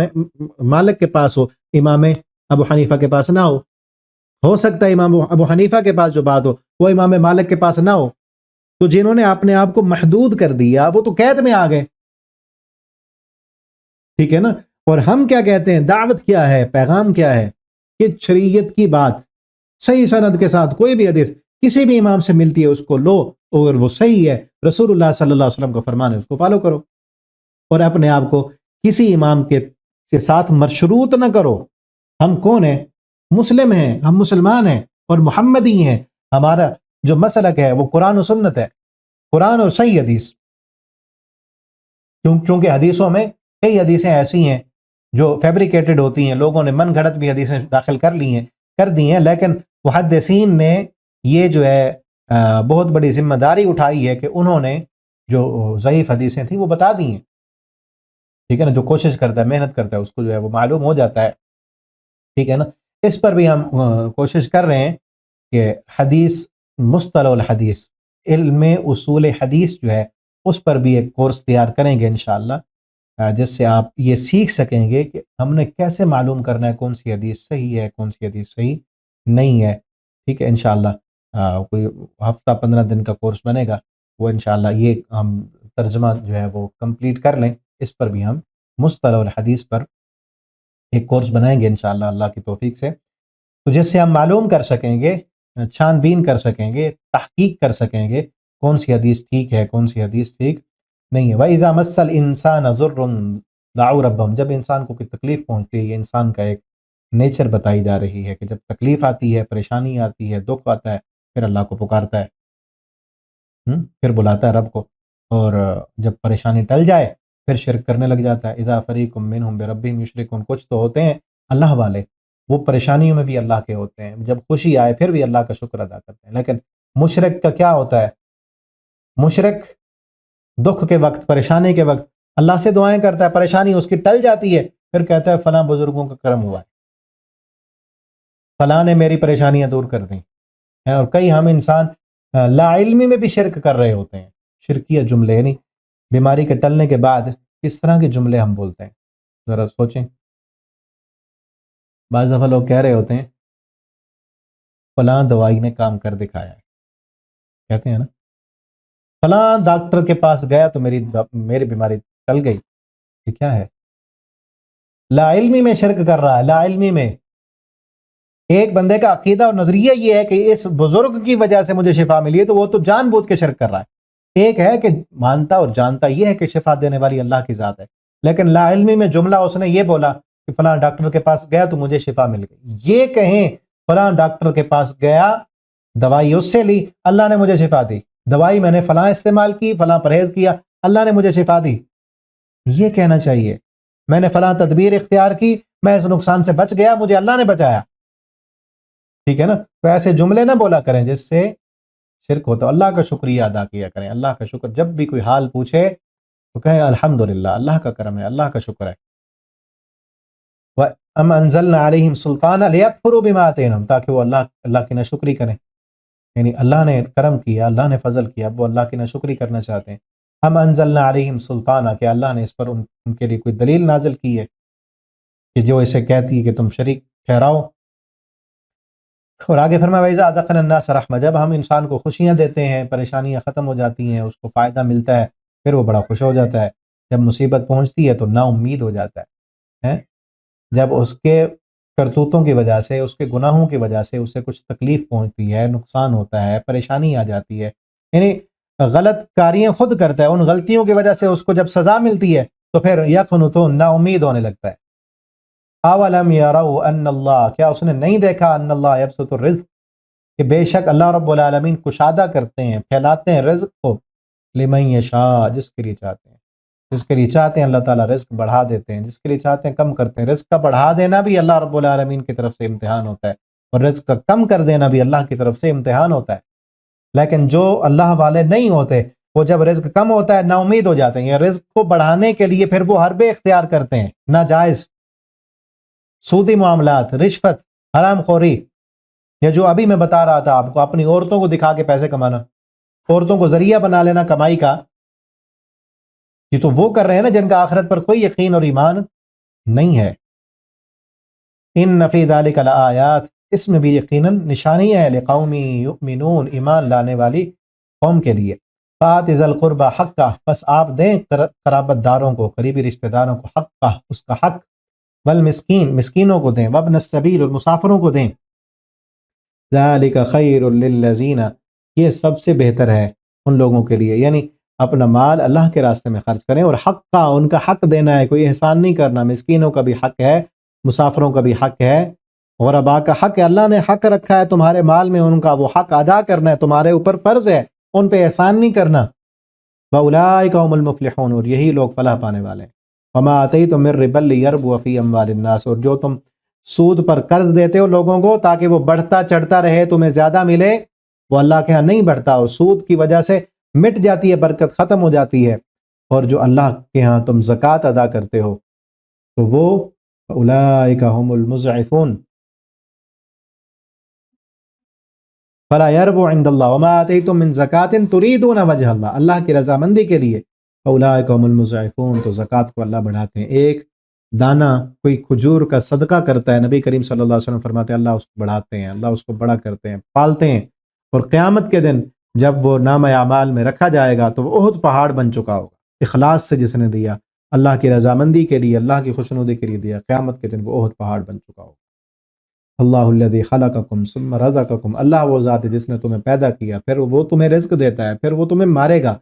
مالک کے پاس ہو، امام ابو حنیفہ کے پاس نہ ہو سکتا ہے امام ابو حنیفہ کے پاس جو بات ہو وہ امام مالک کے پاس نہ ہو۔ تو جنہوں نے اپنے آپ کو محدود کر دیا وہ تو قید میں آ گئے، ٹھیک ہے نا۔ اور ہم کیا کہتے ہیں، دعوت کیا ہے، پیغام کیا ہے، کہ شریعت کی بات صحیح سند کے ساتھ، کوئی بھی حدیث کسی بھی امام سے ملتی ہے اس کو لو، اور وہ صحیح ہے، رسول اللہ صلی اللہ علیہ وسلم کا فرمان ہے، اس کو فالو کرو، اور اپنے آپ کو کسی امام کے ساتھ مشروط نہ کرو۔ ہم کون ہیں؟ مسلم ہیں، ہم مسلمان ہیں اور محمدی ہیں، ہمارا جو مسلک ہے وہ قرآن و سنت ہے، قرآن اور صحیح حدیث۔ چونکہ حدیثوں میں کئی حدیثیں ایسی ہیں جو فیبریکیٹڈ ہوتی ہیں، لوگوں نے من گھڑت بھی حدیثیں داخل کر دی ہیں، لیکن محدثین نے یہ جو ہے بہت بڑی ذمہ داری اٹھائی ہے کہ انہوں نے جو ضعیف حدیثیں تھیں وہ بتا دی ہیں، ٹھیک ہے نا۔ جو کوشش کرتا ہے، محنت کرتا ہے، اس کو جو ہے وہ معلوم ہو جاتا ہے، ٹھیک ہے نا۔ اس پر بھی ہم کوشش کر رہے ہیں کہ حدیث، مصطلح الحدیث، علم اصول حدیث جو ہے اس پر بھی ایک کورس تیار کریں گے انشاءاللہ، جس سے آپ یہ سیکھ سکیں گے کہ ہم نے کیسے معلوم کرنا ہے کون سی حدیث صحیح ہے، کون سی حدیث صحیح نہیں ہے، ٹھیک ہے انشاءاللہ۔ کوئی ہفتہ 15 دن کا کورس بنے گا، وہ انشاءاللہ یہ ہم ترجمہ جو ہے وہ کمپلیٹ کر لیں، اس پر بھی ہم مصطلح الحدیث پر ایک کورس بنائیں گے انشاءاللہ اللہ کی توفیق سے، تو جس سے ہم معلوم کر سکیں گے، چھان بین کر سکیں گے، تحقیق کر سکیں گے کون سی حدیث ٹھیک ہے، کون سی حدیث ٹھیک نہیں ہے۔ وَإِذَا مَسَّ الْإِنسَانَ ضُرٌّ دَعَوْا رَبَّهُمْ، جب انسان کو کوئی تکلیف پہنچتی ہے، یہ انسان کا ایک نیچر بتائی جا رہی ہے کہ جب تکلیف آتی ہے، پریشانی آتی ہے، دکھ آتا ہے، پھر اللہ کو پکارتا ہے، پھر بلاتا ہے رب کو، اور جب پریشانی ٹل جائے پھر شرک کرنے لگ جاتا ہے۔ اذا فریق منہم بربہم یشرکون، کچھ تو ہوتے ہیں اللہ والے، وہ پریشانیوں میں بھی اللہ کے ہوتے ہیں، جب خوشی آئے پھر بھی اللہ کا شکر ادا کرتے ہیں۔ لیکن مشرک کا کیا ہوتا ہے؟ مشرک دکھ کے وقت، پریشانی کے وقت اللہ سے دعائیں کرتا ہے، پریشانی اس کی ٹل جاتی ہے، پھر کہتا ہے فلاں بزرگوں کا کرم ہوا ہے، فلاں نے میری پریشانیاں دور کر دیں. اور کئی ہم انسان لا علمی میں بھی شرک کر رہے ہوتے ہیں. شرکیہ جملے یعنی بیماری کے ٹلنے کے بعد کس طرح کے جملے ہم بولتے ہیں ذرا سوچیں. بعض دفعہ لوگ کہہ رہے ہوتے ہیں فلاں دوائی نے کام کر دکھایا ہے، کہتے ہیں نا فلاں ڈاکٹر کے پاس گیا تو میری بیماری ٹل گئی. یہ کیا ہے؟ لا علمی میں شرک کر رہا ہے. لا علمی میں ایک بندے کا عقیدہ اور نظریہ یہ ہے کہ اس بزرگ کی وجہ سے مجھے شفا ملی ہے، تو وہ تو جان بوجھ کے شرک کر رہا ہے. ایک ہے کہ مانتا اور جانتا یہ ہے کہ شفا دینے والی اللہ کی ذات ہے، لیکن لا علمی میں جملہ اس نے یہ بولا کہ فلاں ڈاکٹر کے پاس گیا تو مجھے شفا مل گئی. یہ کہیں فلاں ڈاکٹر کے پاس گیا، دوائی اس سے لی، اللہ نے مجھے شفا دی. دوائی میں نے فلاں استعمال کی، فلاں پرہیز کیا، اللہ نے مجھے شفا دی. یہ کہنا چاہیے میں نے فلاں تدبیر اختیار کی، میں اس نقصان سے بچ گیا، مجھے اللہ نے بچایا. ٹھیک ہے نا؟ تو ایسے جملے نہ بولا کریں جس سے شرک ہوتا. اللہ کا شکریہ ادا کیا کریں. اللہ کا شکر، جب بھی کوئی حال پوچھے تو کہیں الحمدللہ، اللہ کا کرم ہے، اللہ کا شکر ہے. وَأَمْ أَنزَلْنَا عَلَيْهِمْ سُلْطَانًا لِيَكْفُرُوا بِمَا آتَيْنَاهُمْ، تاکہ وہ اللہ کی ناشکری کریں. یعنی اللہ نے کرم کیا، اللہ نے فضل کیا، اب وہ اللہ کی ناشکری کرنا چاہتے ہیں. ہم انزلنا علیہم سلطانہ، کہ اللہ نے اس پر ان کے لیے کوئی دلیل نازل کی ہے کہ جو اسے کہتی ہے کہ تم شریک ٹھہراؤ. اور آگے فرمایا وَإِذَا أَذَقْنَا النَّاسَ رَحْمَةً، جب ہم انسان کو خوشیاں دیتے ہیں، پریشانیاں ختم ہو جاتی ہیں، اس کو فائدہ ملتا ہے، پھر وہ بڑا خوش ہو جاتا ہے. جب مصیبت پہنچتی ہے تو نا امید ہو جاتا ہے. جب اس کے کرتوتوں کی وجہ سے، اس کے گناہوں کی وجہ سے اسے کچھ تکلیف پہنچتی ہے، نقصان ہوتا ہے، پریشانی آ جاتی ہے، یعنی غلط کاریاں خود کرتا ہے، ان غلطیوں کی وجہ سے اس کو جب سزا ملتی ہے تو پھر یقنطو نا امید ہونے لگتا ہے. اولم یروا ان اللہ، کیا اس نے نہیں دیکھا ان اللہ یبسط الرزق، کہ بے شک اللہ رب العالمین کشادہ کرتے ہیں، پھیلاتے ہیں رزق کو، لمن یشاء، جس کے لیے چاہتے ہیں. جس کے لیے چاہتے ہیں اللہ تعالیٰ رزق بڑھا دیتے ہیں، جس کے لیے چاہتے ہیں کم کرتے ہیں. رزق کا بڑھا دینا بھی اللہ رب العالمین کی طرف سے امتحان ہوتا ہے، اور رزق کا کم کر دینا بھی اللہ کی طرف سے امتحان ہوتا ہے. لیکن جو اللہ والے نہیں ہوتے، وہ جب رزق کم ہوتا ہے نا امید ہو جاتے ہیں. یا رزق کو بڑھانے کے لیے پھر وہ حربے اختیار کرتے ہیں، ناجائز سودی معاملات، رشوت، حرام خوری. یا جو ابھی میں بتا رہا تھا آپ کو، اپنی عورتوں کو دکھا کے پیسے کمانا، عورتوں کو ذریعہ بنا لینا کمائی کا. یہ تو وہ کر رہے ہیں نا جن کا آخرت پر کوئی یقین اور ایمان نہیں ہے. ان فی ذلک لآیات، اس میں بھی یقیناً نشانی ہے، لقوم یؤمنون، ایمان لانے والی قوم کے لیے. فآت ذی القربى حقہ، بس آپ دیں قرابت داروں کو، قریبی رشتہ داروں کو، حقہ، اس کا حق. والمسکین، مسکینوں کو دیں. وابن السبیل، اور مسافروں کو دیں. ذالک خیر للذین، یہ سب سے بہتر ہے ان لوگوں کے لیے، یعنی اپنا مال اللہ کے راستے میں خرچ کریں، اور حق کا، ان کا حق دینا ہے، کوئی احسان نہیں کرنا. مسکینوں کا بھی حق ہے، مسافروں کا بھی حق ہے، غرباء کا حق ہے. اللہ نے حق رکھا ہے تمہارے مال میں، ان کا وہ حق ادا کرنا ہے، تمہارے اوپر فرض ہے، ان پہ احسان نہیں کرنا. وَأُولَٰئِکَ هُمُ الْمُفْلِحُونَ، اور یہی لوگ فلاح پانے والے ہیں. وَمَا آتَيْتُم مِّن رِّبًا لِّيَرْبُوَ فِي أَمْوَالِ النَّاسِ، اور جو تم سود پر قرض دیتے ہو لوگوں کو تاکہ وہ بڑھتا چڑھتا رہے، تمہیں زیادہ ملے، وہ اللہ کے ہاں نہیں بڑھتا، اور سود کی وجہ سے مٹ جاتی ہے، برکت ختم ہو جاتی ہے. اور جو اللہ کے ہاں تم زکوٰۃ ادا کرتے ہو تو وہ اولئک هم المضعفون فلا يربو عند اللہ وما آتیتم من زکاة تریدون وجہ اللہ، اللہ کی رضامندی کے لیے. اولئک هم المضعفون، تو زکوٰۃ کو اللہ بڑھاتے ہیں. ایک دانہ کوئی کھجور کا صدقہ کرتا ہے، نبی کریم صلی اللہ علیہ وسلم فرماتے ہیں اللہ اس کو بڑھاتے ہیں، اللہ اس کو بڑا کرتے ہیں، پالتے ہیں. اور قیامت کے دن جب وہ نامہ اعمال میں رکھا جائے گا تو وہ احد پہاڑ بن چکا ہوگا، اخلاص سے جس نے دیا، اللہ کی رضامندی کے لیے، اللہ کی خوشنودی کے لیے دیا، قیامت کے دن وہ احد پہاڑ بن چکا ہوگا. اللہ الذی خلقکم ثم رزقکم، اللہ وہ ذات ہے جس نے تمہیں پیدا کیا، پھر وہ تمہیں رزق دیتا ہے، پھر وہ تمہیں مارے گا.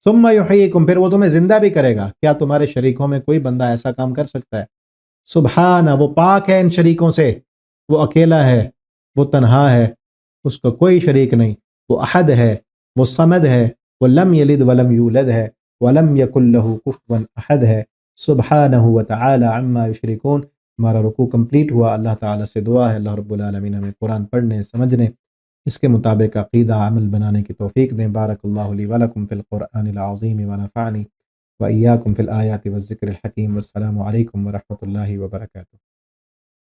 ثم یحییکم، پھر وہ تمہیں زندہ بھی کرے گا. کیا تمہارے شریکوں میں کوئی بندہ ایسا کام کر سکتا ہے؟ سبحانہ، وہ پاک ہے ان شریکوں سے، وہ اکیلا ہے، وہ تنہا ہے، اس کا کوئی شریک نہیں. وہ احد ہے، وہ صمد ہے، وہ لم یلد ولم یولد ہے، ولم یکن لہ کفوا احد ہے. سبحانہ وتعالی عما یشرکون. ہمارا رکوع کمپلیٹ ہوا. اللہ تعالیٰ سے دعا ہے اللہ رب العالمین ہمیں قرآن پڑھنے، سمجھنے، اس کے مطابق عقیدہ عمل بنانے کی توفیق دیں. بارک اللہ لی ولکم فی القرآن العظیم ونفعنی وإیاکم فی الآیات والذکر الحکیم. والسلام علیکم ورحمۃ اللہ وبرکاتہ.